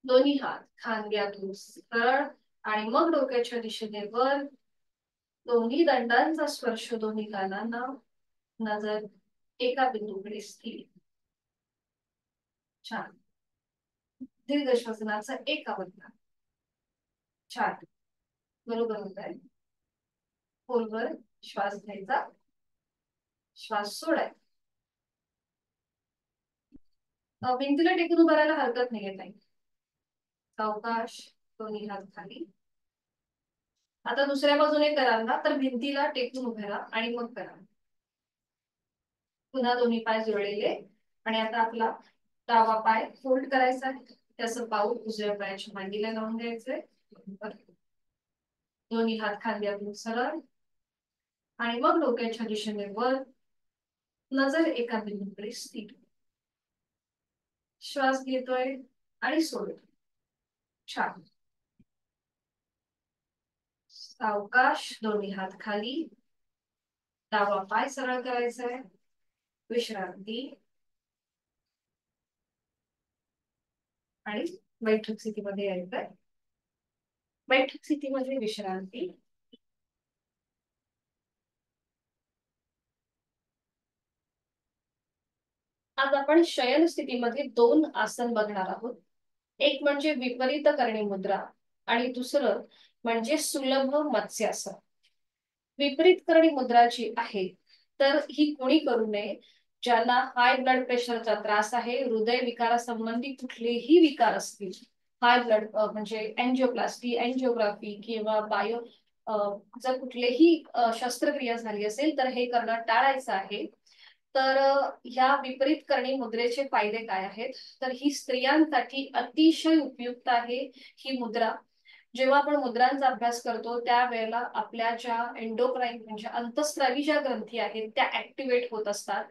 दोन्ही हात खांद्यातून सरळ आणि मग डोक्याच्या दिशेने वर. दोन्ही दंडांचा स्पर्श दोन्ही कानांना. नजर एका बिंदूकडे स्थिर. छान. दीर्घ श्वसनाचा एक अवस्था. छान. बरोबर होत आहे. खोलवर श्वास घ्यायचा, श्वास सोडायचा. भिंतीला टेकून उभं राहायला हरकत नाहीये ताई. सावकाश दोन्ही हात खाली. आता दुसऱ्या बाजूने कराल ना तर भिंतीला टेकून उभे राहा आणि मग करा. पुन्हा दोन्ही पाय जोडलेले आणि आता आपला डावा पाय फोल्ड करायचा आहे. त्याचं पाऊल उजव्या पायाच्या मांडीला लावून द्यायचंय. दोन्ही हात खांद्यातून सरळ आणि मग डोक्याच्या दिशेने वर. नजर एका बिंदूकडे स्थिर. श्वास घेतोय आणि सोडतोय. छान. सावकाश दोन्ही हात खाली. डावा पाय सरळ करायचा आहे. विश्रांती आणि बैठक स्थितीमध्ये यायचंय. बैठक स्थितीमध्ये विश्रांती. आज आपण शयन स्थितीमध्ये दोन आसन बघणार आहोत. एक म्हणजे विपरीत करणी मुद्रा आणि दुसरं म्हणजे सुलभ मत्स्यासन. विपरीत करणी मुद्रा जी आहे तर ही कोणी करू नये ज्यांना हाय ब्लड प्रेशरचा त्रास आहे, हृदय विकारासंबंधी कुठलेही विकार असतील, हाय ब्लड म्हणजे एंजिओप्लास्टी, एंजिओग्राफी किंवा बायो जर कुठलेही शस्त्रक्रिया झाली असेल तर हे करणं टाळायचं आहे. तर ह्या विपरीत करणी मुद्रेचे फायदे काय आहेत तर ही स्त्रियांसाठी अतिशय उपयुक्त आहे ही मुद्रा. जेव्हा आपण मुद्रांचा अभ्यास करतो त्यावेळेला आपल्या ज्या एंडोक्राईन म्हणजे अंतस्रावी ज्या ग्रंथी आहेत त्या ऍक्टिव्हेट होत असतात.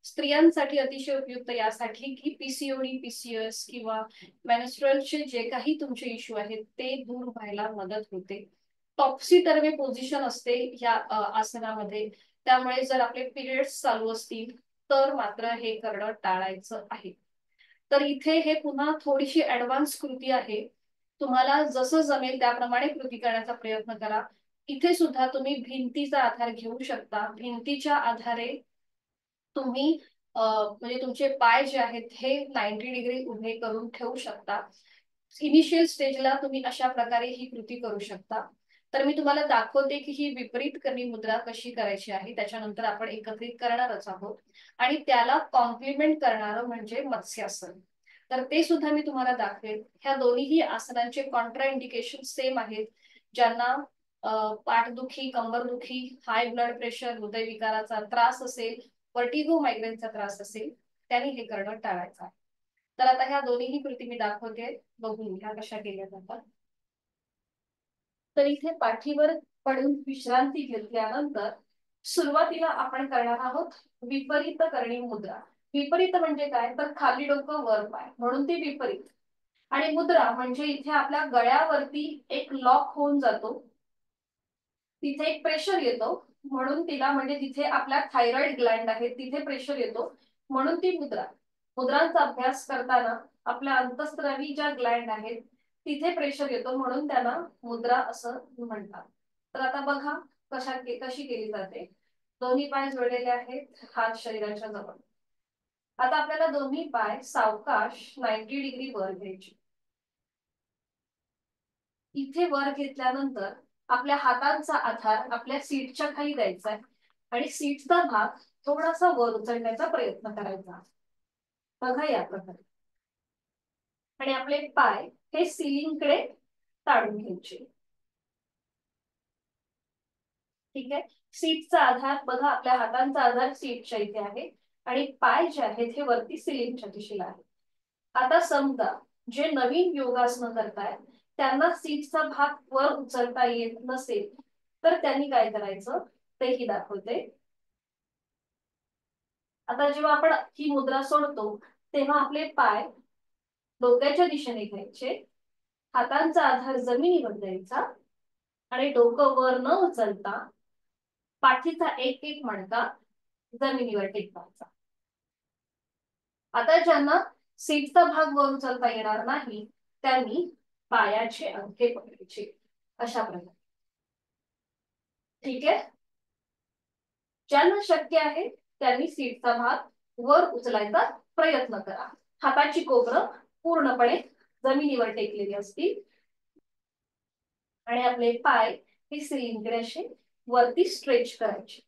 स्त्रियांसाठी अतिशय उपयुक्त यासाठी की पीसीओडी, पीसीओएस किंवा मेन्स्ट्रुअलचे जे काही तुमचे इश्यू आहेत ते दूर व्हायला मदत होते. टॉप्सी टर्वे पोझिशन असते या आसनामध्ये. त्यामुळे जर आपले पिरियड्स चालू असतील तर मात्र हे करणं टाळायचं आहे. तर इथे हे पुन्हा थोडीशी ऍडव्हान्स कृती आहे. तुम्हाला जसं जमेल त्याप्रमाणे कृती करण्याचा प्रयत्न करा. इथे सुद्धा तुम्ही भिंतीचा आधार घेऊ शकता. भिंतीच्या आधारे तुम्ही म्हणजे तुमचे पाय जे आहेत हे 90 डिग्री उभे करून ठेवू शकता. इनिशियल स्टेजला तुम्ही अशा प्रकारे ही कृती करू शकता. तर मी तुम्हाला दाखवते की ही विपरीत करणी मुद्रा कशी करायची आहे. त्याच्यानंतर आपण एकत्रित करणारच आहोत आणि त्याला कॉम्प्लिमेंट करणारं म्हणजे मत्स्यासन. तर ते सुद्धा मी तुम्हाला दाखवेल. ह्या दोन्हीही आसनांचे कॉन्ट्रा इंडिकेशन सेम आहेत. ज्यांना पाठदुखी, कंबरदुखी, हाय ब्लड प्रेशर, हृदयविकाराचा त्रास असेल, वर्टिगो मायग्रेनचा त्रास असेल त्यांनी हे करणं टाळायचं आहे. तर आता ह्या दोन्हीही कृती मी दाखवते. बघून घ्या कशा केल्या जातात. तर इथे पाठीवर पडून विश्रांती घेतल्यानंतर सुरुवातीला आपण करणार आहोत विपरीत करणी मुद्रा. विपरीत म्हणजे काय तर खाली डोकं वर पाय म्हणून ती विपरीत. आणि मुद्रा म्हणजे इथे आपल्या गळ्यावरती एक लॉक होऊन जातो. तिथे एक प्रेशर येतो म्हणून तिला म्हणजे जिथे आपल्या थायरॉइड ग्लँड आहे तिथे प्रेशर येतो म्हणून ती मुद्रा. मुद्रांचा अभ्यास करताना आपल्या अंतस्रावी ज्या ग्लँड आहेत तिथे प्रेशर येतो म्हणून त्यांना मुद्रा असं म्हणतात. तर आता बघा कशी केली जाते. दोन्ही पाय जोडलेले आहेत, हात शरीराच्या जवळ. आता आपल्याला दोन्ही पाय सावकाश 90 डिग्री वर घ्यायचे. इथे वर घेतल्यानंतर आपल्या हातांचा आधार आपल्या सीटच्या खाली द्यायचा आहे आणि सीटचा भाग थोडासा वर उचलण्याचा प्रयत्न करायचा. बघा या प्रकारे. आणि आपले पाय हे सिलिंगकडे ताडून घ्यायचे. ठीक आहे. सीटचा आधार बघा आपल्या हातांचा आधार सीटच्या इथे आहे आणि पाय जे आहेत हे वरती सिलिंगच्या दिशेला आहे. आता समजा जे नवीन योगासनं करतायत त्यांना सीटचा भाग वर उचलता येत नसेल तर त्यांनी काय करायचं तेही दाखवते. आता जेव्हा आपण ही मुद्रा सोडतो तेव्हा आपले पाय डोक्याच्या दिशेने घ्यायचे, हातांचा आधार जमिनीवर द्यायचा आणि डोकं वर न उचलता पाठीचा एक एक मणका जमिनीवर टेकवायचा. आता ज्यांना सीटचा भाग वर उचलता येणार नाही त्यांनी पायाचे अंगठे पकडायचे अशा प्रकारे. ठीक आहे. ज्यांना शक्य आहे त्यांनी सीटचा भाग वर उचलायचा प्रयत्न करा. हाताची कोपरं पूर्णपणे जमिनीवर टेकलेली असतील आणि आपले पाय हे सिलिंडर असे वरती स्ट्रेच करायचे.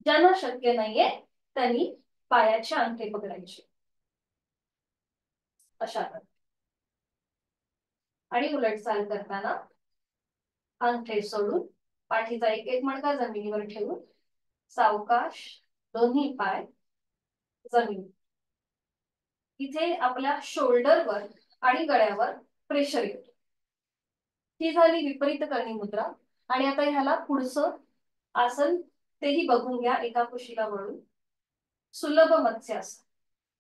ज्यांना शक्य नाहीये त्यांनी पायाचे अंगठे पकडायचे अशा प्रकारे. आणि उलट चाल करताना अंगठे सोडून पाठीचा एक एक मणका जमिनीवर ठेवून सावकाश दोन्ही पाय जमीन. इथे आपल्या शोल्डरवर आणि गळ्यावर प्रेशर येतो. ही झाली विपरीत करणी मुद्रा. आणि आता ह्याला पुढचं आसन तेही बघून घ्या एका कुशीला वळून. सुलभ मत्स्यासन.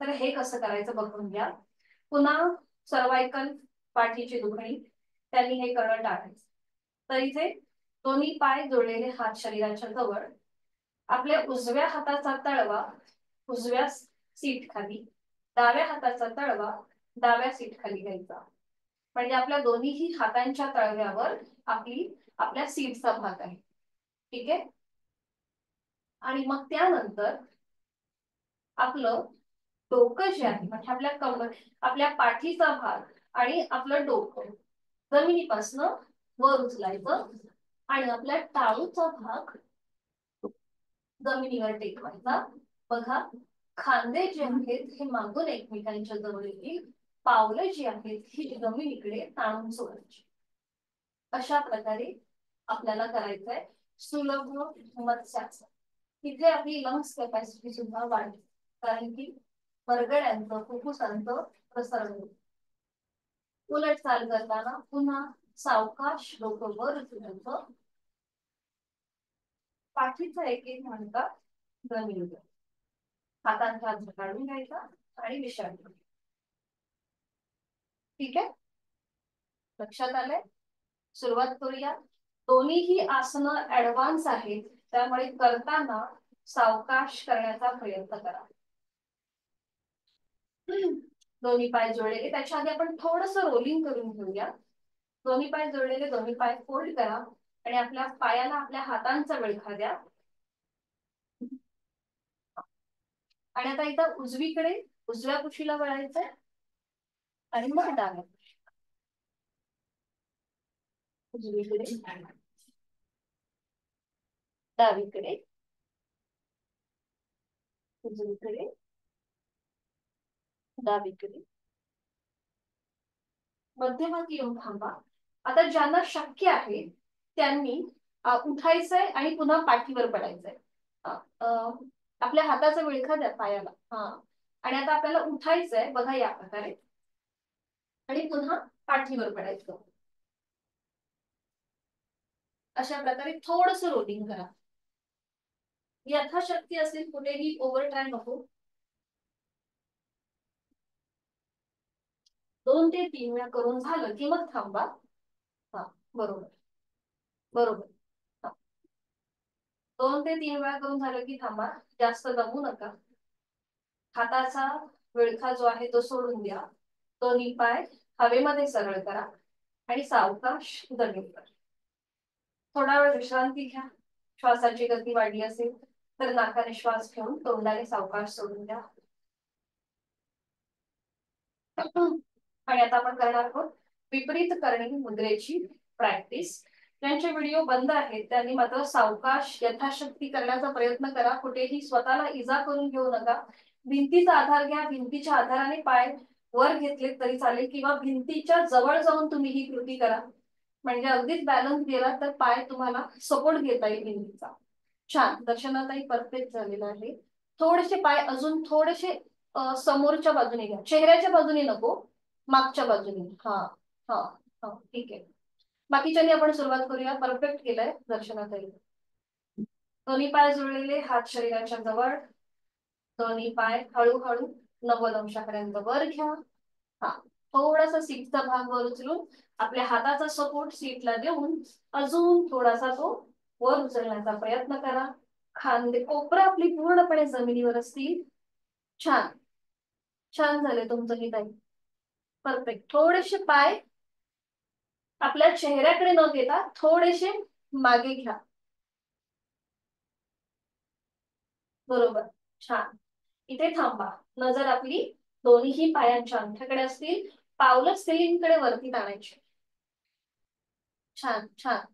तर हे कसं करायचं बघून घ्या. पुन्हा सर्वायकल पाठीची दुखणी त्यांनी हे करणं टाळायचं. तर इथे दोन्ही पाय जोडलेले हात शरीराच्या जवळ, आपल्या उजव्या हाताचा तळवा उजव्या सीट खाली, डाव्या हाताचा तळवा डाव्या सीट खाली घ्यायचा. म्हणजे आपल्या दोन्हीही हातांच्या तळव्यावर आपल्या सीटचा भाग आहे. ठीक आहे. आणि मग त्यानंतर आपलं डोकं जे आहे म्हणजे आपल्या पाठीचा भाग आणि आपलं डोकं जमिनीपासनं वर उचलायचं आणि आपल्या टाळूचा भाग जमिनीवर टेकवायचा. बघा खांदे जे आहेत हे मागून एकमेकांच्या जवळ येतील, पावलं जी आहेत ही जमिनीकडे ताणून सोडायची. अशा प्रकारे आपल्याला करायचंय सुलभ मत्स्यासन. तिथे आपली लंग्स कॅपॅसिटी सुद्धा वाढते कारण की मरगड्यांचं फुफ्फुसांचं प्रसारण होतं. उलट चाल करताना पुन्हा सावकाश डोकं वर उचलायचं, पाठीचा एक एक मणका जमिनीवर, हातांचा हात काढून घ्यायचा आणि विश्रांती. ठीक आहे. लक्षात आलंय. सुरुवात करूया. दोन्हीही आसनं ऍडव्हान्स आहेत त्यामुळे करताना सावकाश करण्याचा प्रयत्न करा. दोन्ही पाय जोडलेले, त्याच्या आधी आपण थोडस रोलिंग करून घेऊया. दोन्ही पाय जोडलेले, दोन्ही पाय फोल्ड करा आणि आपल्या पायाला आपल्या हातांचा विळखा द्या. आणि आता इथं उजवीकडे उजव्या कुशीला वळायचंय आणि मग डाव्या उजवीकडे डावीकडे उजवीकडे डावीकडे मध्यभागी येऊन थांबा. आता ज्यांना शक्य आहे त्यांनी उठायचंय आणि पुन्हा पाठीवर पडायचंय. आपल्या हाताचा विळखा द्या पायाला. आणि आता आपल्याला उठायचंय बघा या प्रकारे आणि पुन्हा पाठीवर पडायचं. अशा प्रकारे थोडस रोलिंग करा. यथाशक्ती असेल कुठेही ओव्हर टाइम नको. 2 ते 3 वेळा करून झालं की मग थांबा. बरोबर बरोबर. 2 ते 3 वेळा करून झालं की थांबा. जास्त दमू नका. हाताचा विळखा जो आहे तो सोडून द्या. दोन्ही पाय हवेमध्ये सरळ करा आणि सावकाश जमिनीवर. थोडा वेळ विश्रांती घ्या. श्वासाची गती वाढली असेल तर नाकाने श्वास घेऊन तोंडाने सावकाश सोडून द्या. आणि आता आपण करणार आहोत विपरीत करणी मुद्रेची प्रॅक्टिस. ज्यांचे व्हिडिओ बंद आहेत त्यांनी मात्र सावकाश यथाशक्ती करण्याचा प्रयत्न करा. कुठेही स्वतःला इजा करून घेऊ नका. भिंतीचा आधार घ्या. भिंतीच्या आधाराने पाय वर घेतले तरी चालेल किंवा भिंतीच्या जवळ जाऊन तुम्ही ही कृती करा. म्हणजे अगदीच बॅलन्स गेला तर पाय तुम्हाला सपोर्ट घेता येईल भिंतीचा. छान. दर्शनाताई परफेक्ट झालेला आहे. थोडेसे पाय अजून थोडेसे समोरच्या बाजूने घ्या, चेहऱ्याच्या बाजूने नको, मागच्या बाजूने. हा हा हा, ठीक आहे. बाकीच्यांनी आपण सुरुवात करूया. परफेक्ट केलंय दर्शनाताई. दोन्ही पाय जुळलेले, हात शरीराच्या जवळ, दोन्ही पाय हळूहळू 90 अंशापर्यंत वर घ्या. हा, थोडासा सीटचा भाग वर उचलून आपल्या हाताचा सपोर्ट सीटला देऊन अजून थोडासा तो वर उचलण्याचा प्रयत्न करा. खांदे कोपरा आपली पूर्णपणे जमिनीवर असतील. छान छान झाले तुमचं ही ताई. परफेक्ट. थोडेसे पाय आपल्या चेहऱ्याकडे न घेता थोडेसे मागे घ्या. बरोबर, छान. इथे थांबा. नजर आपली दोन्ही पायांच्या अंगठ्याकडे असतील. पावलं सिलिंगकडे वरती आणायची. छान छान.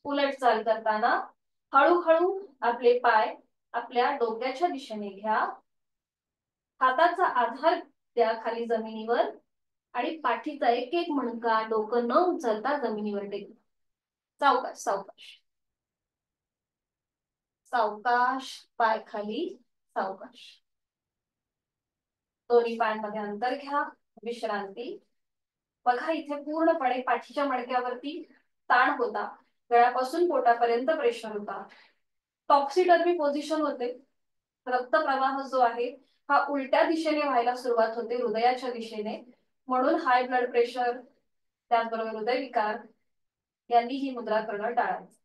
उलट चाल करताना हळूहळू आपले पाय आपल्या डोक्याच्या दिशेने घ्या. हाताचा आधार द्या खाली जमिनीवर आणि पाठीचा एक एक मणका डोकं न उचलता जमिनीवर टेक. सावकाश सावकाश सावकाश. पाय खाली. सावकाश. दोन्ही पायांमध्ये अंतर घ्या. विश्रांती. बघा इथे पूर्णपणे पाठीच्या मणक्यावरती ताण होता, गळ्यापासून पोटापर्यंत प्रेशर होता. टॉक्सिटर्मी पोझिशन होते. रक्तप्रवाह जो आहे हा उलट्या दिशेने व्हायला सुरुवात होते, हृदयाच्या दिशेने. म्हणून हाय ब्लड प्रेशर, त्याचबरोबर हृदयविकार यांनी ही मुद्रा करणं टाळायचं.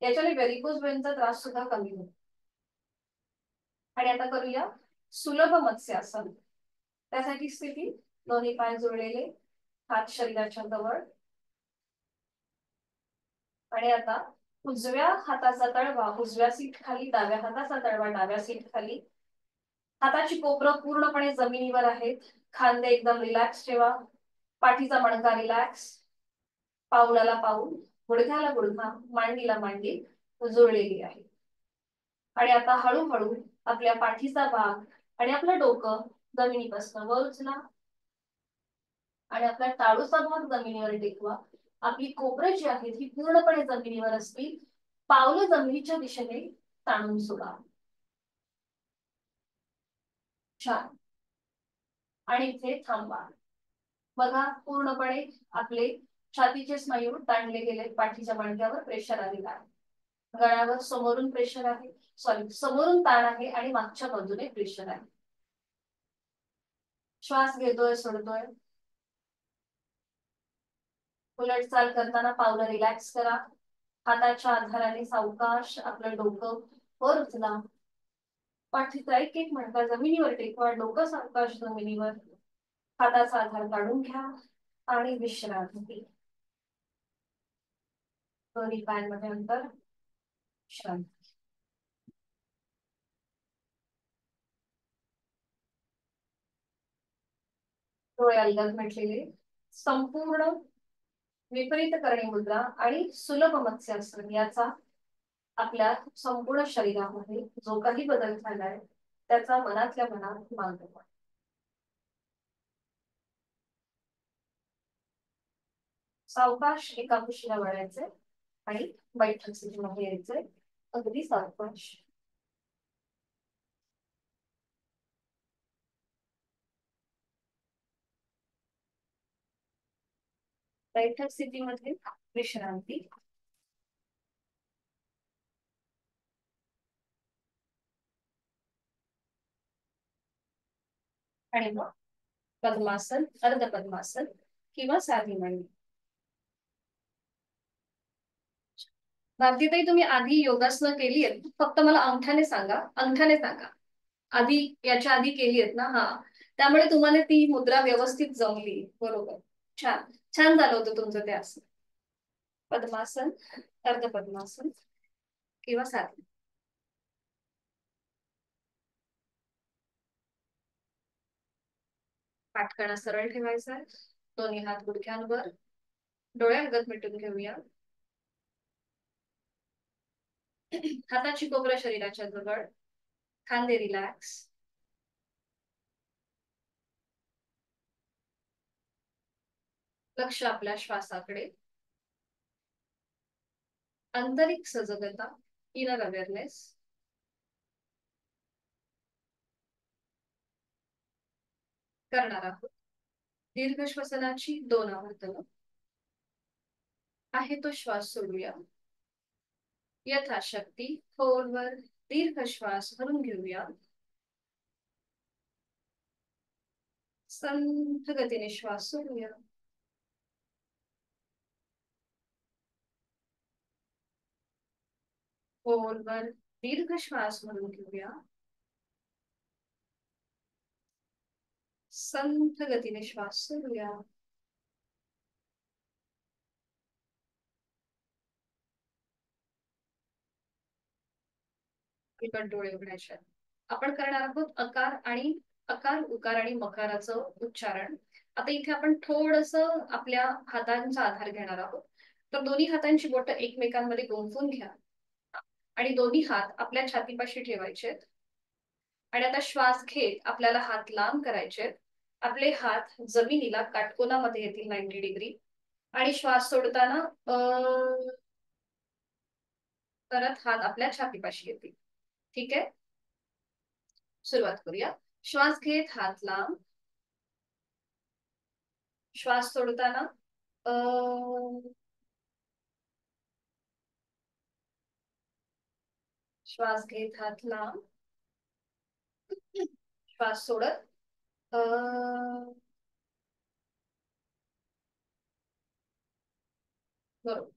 याच्याने व्हेरिकोज वेनचा त्रास सुद्धा कमी होतो. आणि आता करूया सुलभ मत्स्यासन. त्यासाठी स्थिती दोन्ही पाय जुळलेले, हात शरीराच्या जवळ. आणि आता उजव्या हाताचा तळवा उजव्या सीट खाली, डाव्या हाताचा तळवा डाव्या सीट खाली. हाताची कोपरं पूर्णपणे जमिनीवर आहेत. खांदे एकदम रिलॅक्स ठेवा. पाठीचा मणका रिलॅक्स. पाऊलाला पाऊल, गुडघ्याला गुडघा, मांडीला मांडी जुळलेली आहे. आणि आता हळूहळू आपल्या पाठीचा भाग आणि आपलं डोकं जमिनीपासून वर उचला आणि आपला टाळूचा भाग जमिनीवर टेकवा. आपली कोपरं जी आहेत ही पूर्णपणे जमिनीवर असतील. पावलं जमिनीच्या दिशेने ताणून सोडा. छान. आणि इथे थांबा. बघा पूर्णपणे आपले छातीचे स्नायू ताणले गेले, पाठीच्या मणक्यावर प्रेशर आलेला आहे, गळ्यावर समोरून प्रेशर आहे, सॉरी समोरून ताण आहे आणि मागच्या बाजूने प्रेशर आहे. श्वास घेतोय सोडतोय. उलट चाल करताना पावलं रिलॅक्स करा. हाताच्या आधाराने सावकाश आपलं डोकं वर उचला. पाठीचा एक एक मणका जमिनीवर टेकवा. डोकं सावकाश जमिनीवर. हाताचा आधार काढून घ्या आणि विश्रांती. दोन्ही पायांमध्ये अंतर. शांत. डोळे अलगद म्हटलेले. संपूर्ण विपरीत करणी मुद्रा आणि सुलभ मत्स्यासन याचा आपल्या संपूर्ण शरीरामध्ये जो काही बदल झालाय त्याचा मनातल्या मनात मानतो. सावकाश एका कुशीला वळायचे आणि बैठक स्थितीमध्ये यायचे. अगदी सावकाश. बैठक स्थितीमध्ये विश्रांती. आणि मग पद्मासन, अर्ध पद्मासन किंवा साधी मांडी. भारतीताई तुम्ही आधी योगासनं केली आहेत, फक्त मला अंगठ्याने सांगा, अंगठ्याने सांगा आधी, याच्या आधी केली आहेत ना? हा, त्यामुळे तुम्हाला ती मुद्रा व्यवस्थित जमली. बरोबर, छान छान झालं होतं तुमचं ते असं. पद्मासन, अर्ध पद्मासन किंवा साधी. पाठकणा सरळ ठेवायचा, दोन्ही हात गुडघ्यांवर, डोळे अलगद मिटून घेऊया. हाताची कोपरं शरीराच्या जवळ, खांदे रिलॅक्स. लक्ष आपल्या श्वासाकडे. आंतरिक सजगता, इनर अवेअरनेस. करणार आहोत. दीर्घ श्वसनाची 2 आवर्तन. आहे तो श्वास सोडूया. यथाशक्ती खोलवर दीर्घ श्वास भरून घेऊया. संथ गतीने श्वास सोडूया. खोलवर दीर्घ श्वास भरून घेऊया. संथ गतीने श्वास सोडूया. एकच डोळे उघडायचे. आपण करणार आहोत अकार उकार आणि मकाराचं उच्चारण. आता इथे आपण थोडस आपल्या हातांचा आधार घेणार आहोत. तर दोन्ही हातांची बोटं एकमेकांमध्ये गुंफून घ्या आणि दोन्ही हात आपल्या छातीपाशी ठेवायचे. आणि आता श्वास घेत आपल्याला हात लांब करायचे. आपले हात जमिनीला काटकोनामध्ये येतील 90 डिग्री. आणि श्वास सोडताना परत हात आपल्या छातीपाशी येतील. ठीक आहे, सुरुवात करूया. श्वास घेत हात लांब. श्वास सोडताना श्वास घेत हात लांब. श्वास सोडत बरोबर.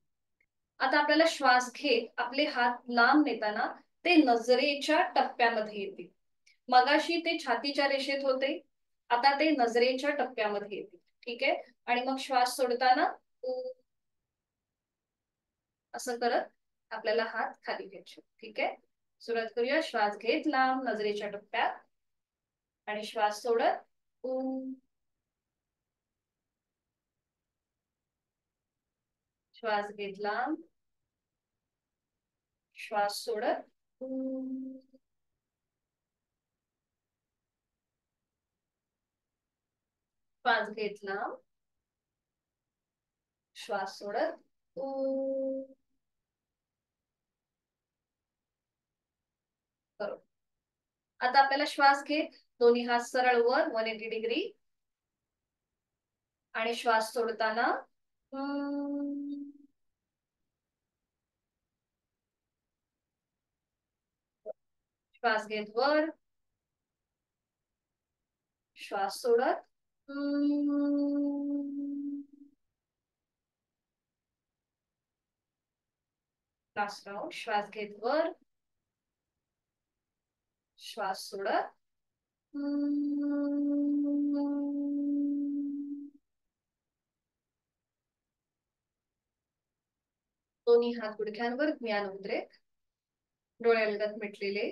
आता आपल्याला श्वास घेत आपले हात लांब नेताना ते नजरेच्या टप्प्यामध्ये येतील. मगाशी ते छातीच्या रेषेत होते, आता ते नजरेच्या टप्प्यामध्ये येतील. ठीक आहे, आणि मग श्वास सोडताना असं करत आपल्याला हात खाली घ्यायचे. ठीक आहे, सुरुवात करूया. श्वास घेत लांब नजरेच्या टप्प्यात आणि श्वास सोडत श्वास घेत लांब. श्वास सोडत श्वास घेत लांब. श्वास सोडत बरोबर. आता आपल्याला श्वास घेत दोन्ही हात सरळ वर 180 डिग्री आणि श्वास सोडताना श्वास घेत वर. श्वास सोडत श्वास घेत वर. श्वास सोडत दोन्ही हात गुडघ्यांवर ज्ञान मुद्रेत, डोळे अलगद मिटलेले.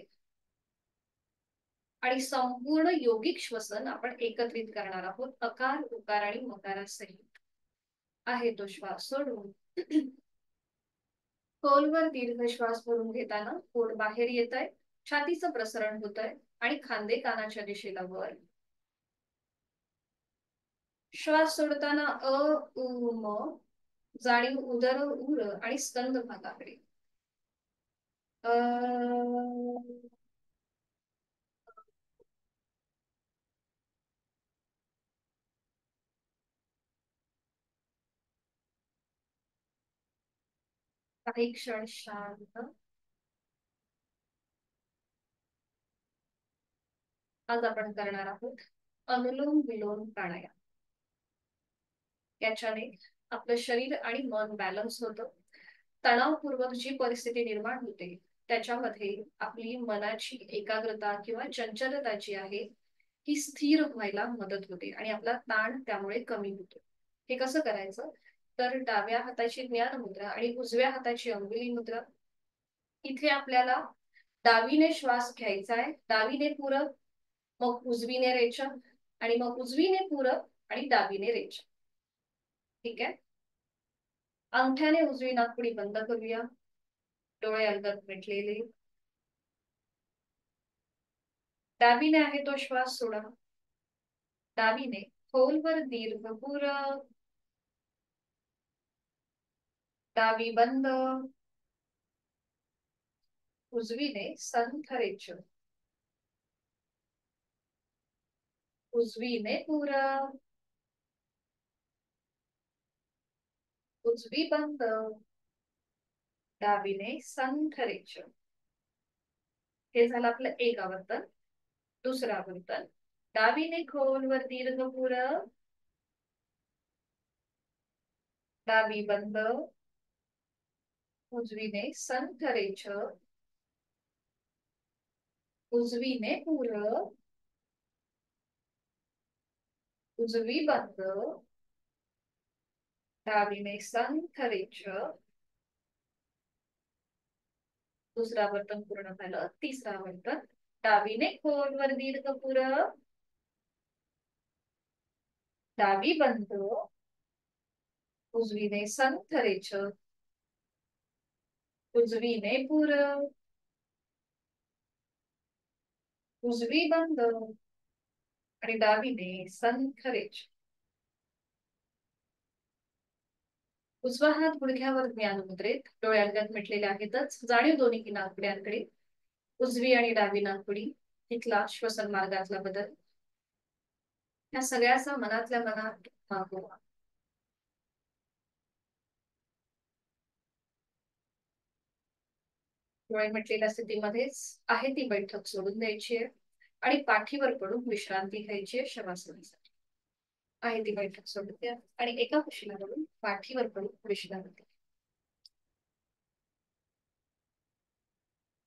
आणि संपूर्ण योगिक श्वसन आपण एकत्रित करणार आहोत अकार उकार आणि मकारासहित. आहे तो श्वास सोडून खोलवर दीर्घ श्वास भरून घेताना पोट बाहेर येत आहे. छातीचं प्रसरण होत आहे आणि खांदे कानाच्या दिशेला वर. श्वास सोडताना उ म जाणीव उदर उर आणि स्तंभ भागाकडे. काही क्षण शांत. आज आपण करणार आहोत अनुलोम विलोम प्राणायाम. याच्याने आपलं शरीर आणि मन बॅलन्स होतं. तणावपूर्वक जी परिस्थिती निर्माण होते त्याच्यामध्ये आपली मनाची एकाग्रता किंवा चंचलता जी आहे ही स्थिर व्हायला मदत होते आणि आपला ताण त्यामुळे कमी होतो. हे कसं करायचं, तर डाव्या हाताची ज्ञान मुद्रा आणि उजव्या हाताची अंगुली मुद्रा. इथे आपल्याला डावीने श्वास घ्यायचा आहे, डावीने पूरक, मग उजवीने रेचन आणि मग उजवीने पूरक आणि डावीने रेचन. ठीक आहे, अंगठ्याने उजवी नाकपुडी बंद करूया. डोळे अलगद मिटलेले. डावीने आहे तो श्वास सोडा. डावीने खोलवर दीर्घ पूरक. डावी बंद. उजवीने संथ रेचन. उजवीने पुरव, उजवी बंद, डावीने संथ रेच. हे झालं आपलं एक आवर्तन. दुसरं आवर्तन, डावीने खोलवर दीर्घ पुरव, डावी बंद, उजवीने संथ रेच, उजवीने पुरव, उजवी बंद, डावीने संथ रेच. दुसरं आवर्तन पूर्ण झालं. तिसरं आवर्तन, डावीने खोलवर दीर्घ पुरव, डावी बंद, उजवीने संथ रेच, उजवीने पुरव, उजवी बंद आणि डावीने संथ रेच. उजवा हात गुडघ्यावर ज्ञान मुद्रेत, डोळे अंगात मिटलेले आहेतच. जाणीव दोन्ही नाकपुड्यांकडे, उजवी आणि डावी नाकपुडी. तिथला श्वसन मार्गातला बदल, या सगळ्याचा मनातल्या मनात मागोवा. डोळे मिटलेल्या स्थितीमध्येच आहे ती बैठक सोडून द्यायची आहे आणि पाठीवर पडून विश्रांती घ्यायची आहे शवासनासाठी. आहे ती बैठक सोडून द्या आणि एका कुशीला पडून पाठीवर पडून विश्रांती.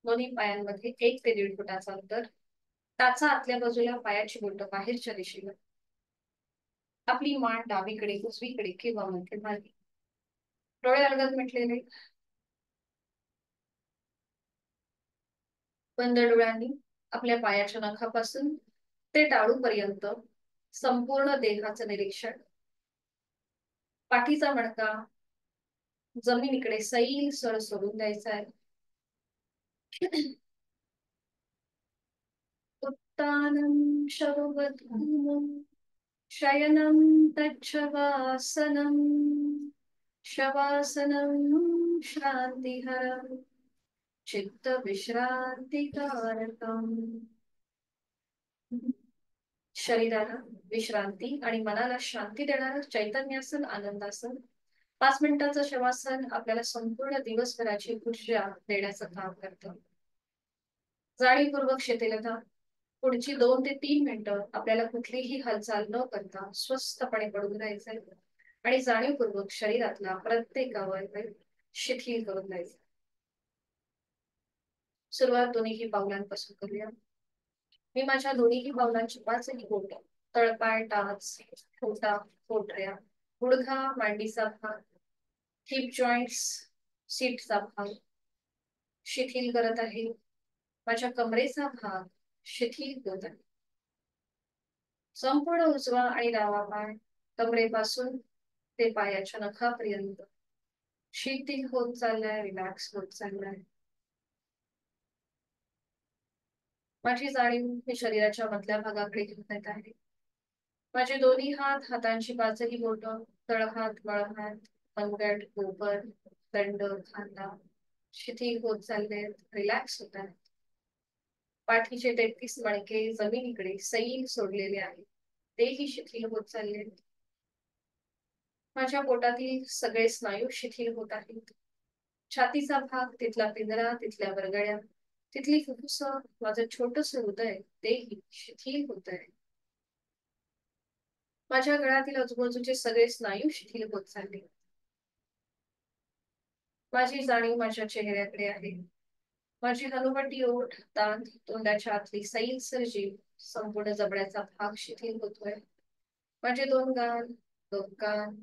दोन्ही पायांमध्ये 1 ते 1.5 फुटाचं अंतर. टाचा आतल्या बाजूला, पायाची बोटं बाहेरच्या दिशेला. आपली मान डावीकडे, उजवीकडे किंवा मध्यभागी. डोळे अलगद मिटलेले. बंद डोळ्यांनी आपल्या पायाच्या नखापासून ते टाळूपर्यंत संपूर्ण देहाचं निरीक्षण. पाठीचा मणका जमिनीकडे सैल सर सोडून द्यायचा आहे. उत्तानं शववधूनं शयनं तच्छवासनं, शवासनं शान्तिहरं चित्तविश्रान्तिकारकम्. शरीराला विश्रांती आणि मनाला शांती देणारं चैतन्यासन, आनंदासन. 5 मिनिटाचं शवासन आपल्याला संपूर्ण दिवसभराची ऊर्जा देण्याचं काम करतं. जाणीवपूर्वक शिथिलता. पुढची 2 ते 3 मिनिटं आपल्याला कुठलीही हालचाल न करता स्वस्थपणे पडून राहायचंय आणि जाणीवपूर्वक शरीरातला प्रत्येक अवयव शिथिल करून द्यायचा. सुरुवात दोन्ही पावलांपासून करूया. मी माझ्या दोन्ही पावलांची 5ही बोटं, तळपाय, टाच, ठोटा, पोटऱ्या, गुडघा, मांडीचा भाग, हिप जॉईंट्स, सीटचा भाग शिथिल करत आहे. माझ्या कमरेचा भाग शिथिल होत आहे. संपूर्ण उजवा आणि डावा पाय कमरेपासून ते पायाच्या नखापर्यंत शिथिल होत चाललाय, रिलॅक्स होत चाललाय. माझी जाणीव मी शरीराच्या मधल्या भागाकडे घेऊन येत आहे. माझे दोन्ही हात, हातांची 5ही बोटं, तळहात, मळहात, मनगट, कोपर, दंड, खांदा शिथिल होत चाललेत, रिलॅक्स होत आहेत. पाठीचे 33 मणके जमिनीकडे सैल सोडलेले आहेत, तेही शिथिल होत चाललेत. माझ्या पोटातील सगळे स्नायू शिथिल होत आहेत. छातीचा भाग, तिथला पिंजरा, तिथल्या वरगड्या, तिथली फुफ्फुस, माझं छोटस हृदय तेही शिथिल होत आहे. माझ्या गळ्यातील आजूबाजूचे सगळे स्नायू शिथिल होत चालले. माझी जाणीव माझ्या चेहऱ्याकडे आहे. माझी हनुवटी, ओठ, दात, तोंडाच्या आतली सैलसर जीभ, संपूर्ण जबड्याचा भाग शिथिल होतोय. माझे 2 गाल, 2 कान,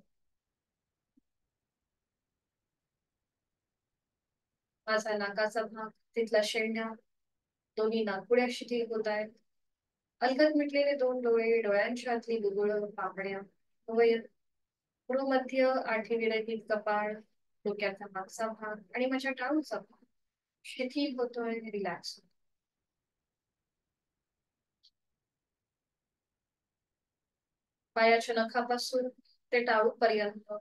माझा नाकाचा भाग, तिथला शेंडा, दोन्ही नाकपुड्या शिथिल होत आहेत. अलगद मिटलेले 2 डोळे, डोळ्यांच्या आतली बुबुळ, पापण्या, अवयव, भ्रूमध्य, आठीविरहित कपाळ, डोक्याचा मागचा भाग आणि माझ्या टाळूचा भाग शिथिल होतोय, रिलॅक्स. पायाच्या नखापासून ते टाळूपर्यंत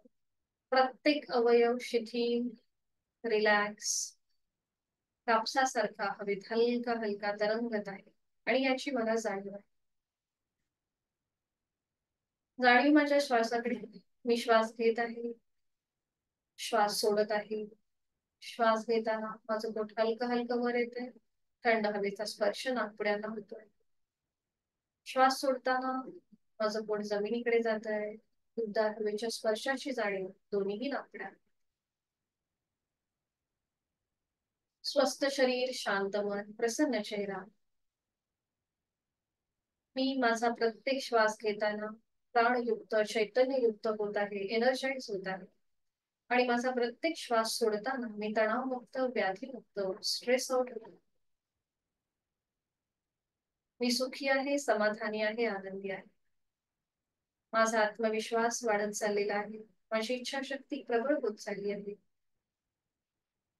प्रत्येक अवयव शिथिल, रिलॅक्स, कापसासारखा हवेत हलका हलका तरंगत आहे आणि याची मला जाणीव आहे. जाणीव माझ्या श्वासाकडे. मी श्वास घेत आहे, श्वास सोडत आहे. श्वास घेताना माझं पोट हलकं हलकं वर येते, थंड हवेचा स्पर्श नाकपुड्यांना होतोय. श्वास सोडताना माझं पोट जमिनीकडे जात आहे, उबदार हवेच्या स्पर्शाची जाणीव दोन्हीही नाकपुड्या. स्वस्थ शरीर, शांत मन, प्रसन्न चेहरा. मी माझा प्रत्येक श्वास घेताना प्राणयुक्त चैतन्ययुक्त होत आहे, एनर्जाइज होत आहे. आणि माझा प्रत्येक श्वास सोडताना मी तणावमुक्त, व्याधीमुक्त, स्ट्रेस आउट होतो. मी सुखी आहे, समाधानी आहे, आनंदी आहे. माझा आत्मविश्वास वाढत चाललेला आहे. माझी इच्छाशक्ती प्रबळ होत चालली आहे.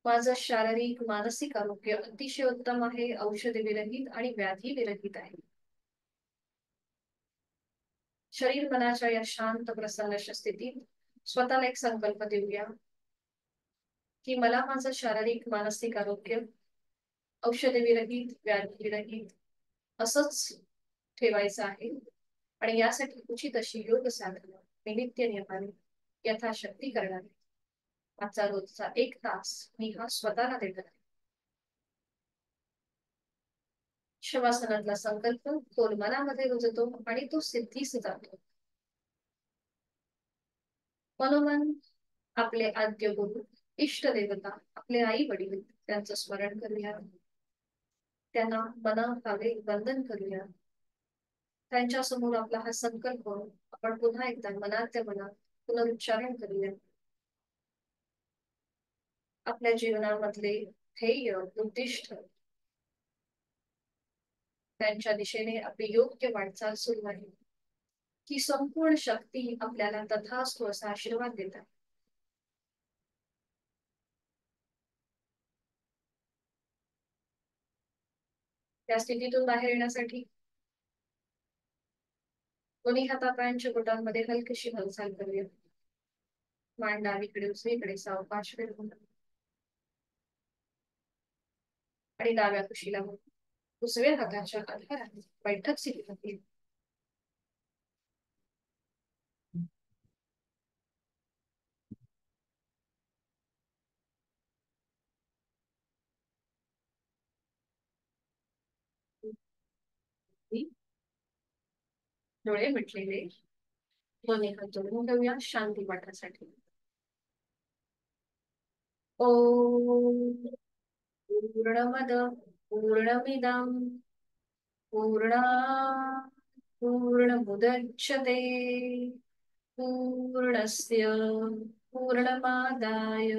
माझं शारीरिक मानसिक आरोग्य अतिशय उत्तम आहे, औषधी विरहित आणि व्याधी विरहित आहे. शरीर मनाच्या या शांत प्रसन्न स्थितीत स्वतःला एक संकल्प देऊया की मला माझं शारीरिक मानसिक आरोग्य औषध विरहित, व्याधी विरहित असंच ठेवायचं आहे. आणि यासाठी उचित अशी योग साधना मी नित्य नियमाने यथाशक्ती करणार आहे. आजचा रोजचा 1 तास मी हा स्वतःला देणार आहे. शवासनातला संकल्प खोल मनामध्ये रुजतो आणि तो सिद्धीस जातो. मनोमन आपले आद्य गुरु, इष्ट देवता, आपले आई वडील त्यांचं स्मरण करूया. त्यांना मनाभावे वंदन करूया. त्यांच्या समोर आपला हा संकल्प आपण पुन्हा एकदा मनात मनात पुनरुच्चारण करूया. आपल्या जीवनामधले ध्येय, उद्दिष्ट, त्यांच्या दिशेने आपली योग्य वाटचाल सुरू आहे. की संपूर्ण शक्ती आपल्याला तथास्तु असा आशीर्वाद देतात. त्या स्थितीतून बाहेर येण्यासाठी दोन्ही हातापायांच्या बोटांमध्ये हलकीशी हालचाल करूया. मान डावीकडे उजवीकडे सावकाश फिरवून आणि डाव्या कुशीला उजव्या हाताच्या आधाराने बैठक स्थितीत डोळे मिटलेले, दोन्ही हात जोडून घेऊया शांती पाठासाठी. ओम पूर्णमद पूर्णमिदं पूर्णात् पूर्णमुदच्यते पूर्णस्य पूर्णमादाय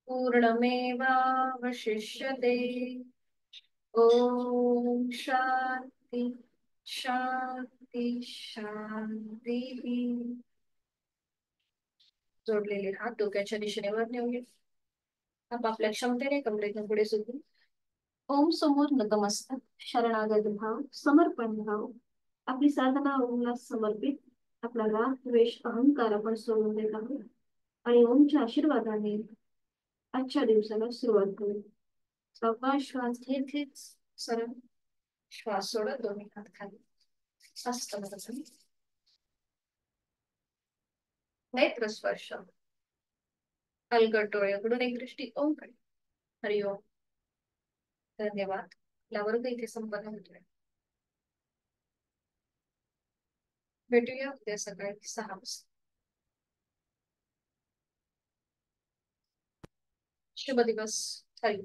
पूर्णमेवावशिष्यते. ओम शांती शांती शांती. जोडलेले हात डोक्याच्या दिशेने वर नेऊया. आपापल्या क्षमतेने कमरेतून पुढे सुटू. ओम समोर नतमस्तक, शरणागत भाव, समर्पण भाव. आपली साधना ओमला समर्पित. आपला राग, द्वेष, अहंकार आपण सोडून देत आहोत आणि ओमच्या आशीर्वादाने आजच्या दिवसाला सुरुवात करू. सावकाश श्वास घेत घेत सरळ श्वास सोडत दोन्ही हात खाली. अस्तं नेत्र स्पर्श. अलगट डोळे उघडून एक दृष्टी ओमकडे. हरिओम. धन्यवाद. आपला वर्ग इथे संपन्न होतोय. भेटूया उद्या सकाळी 6 वाजता. शुभ दिवस. हरि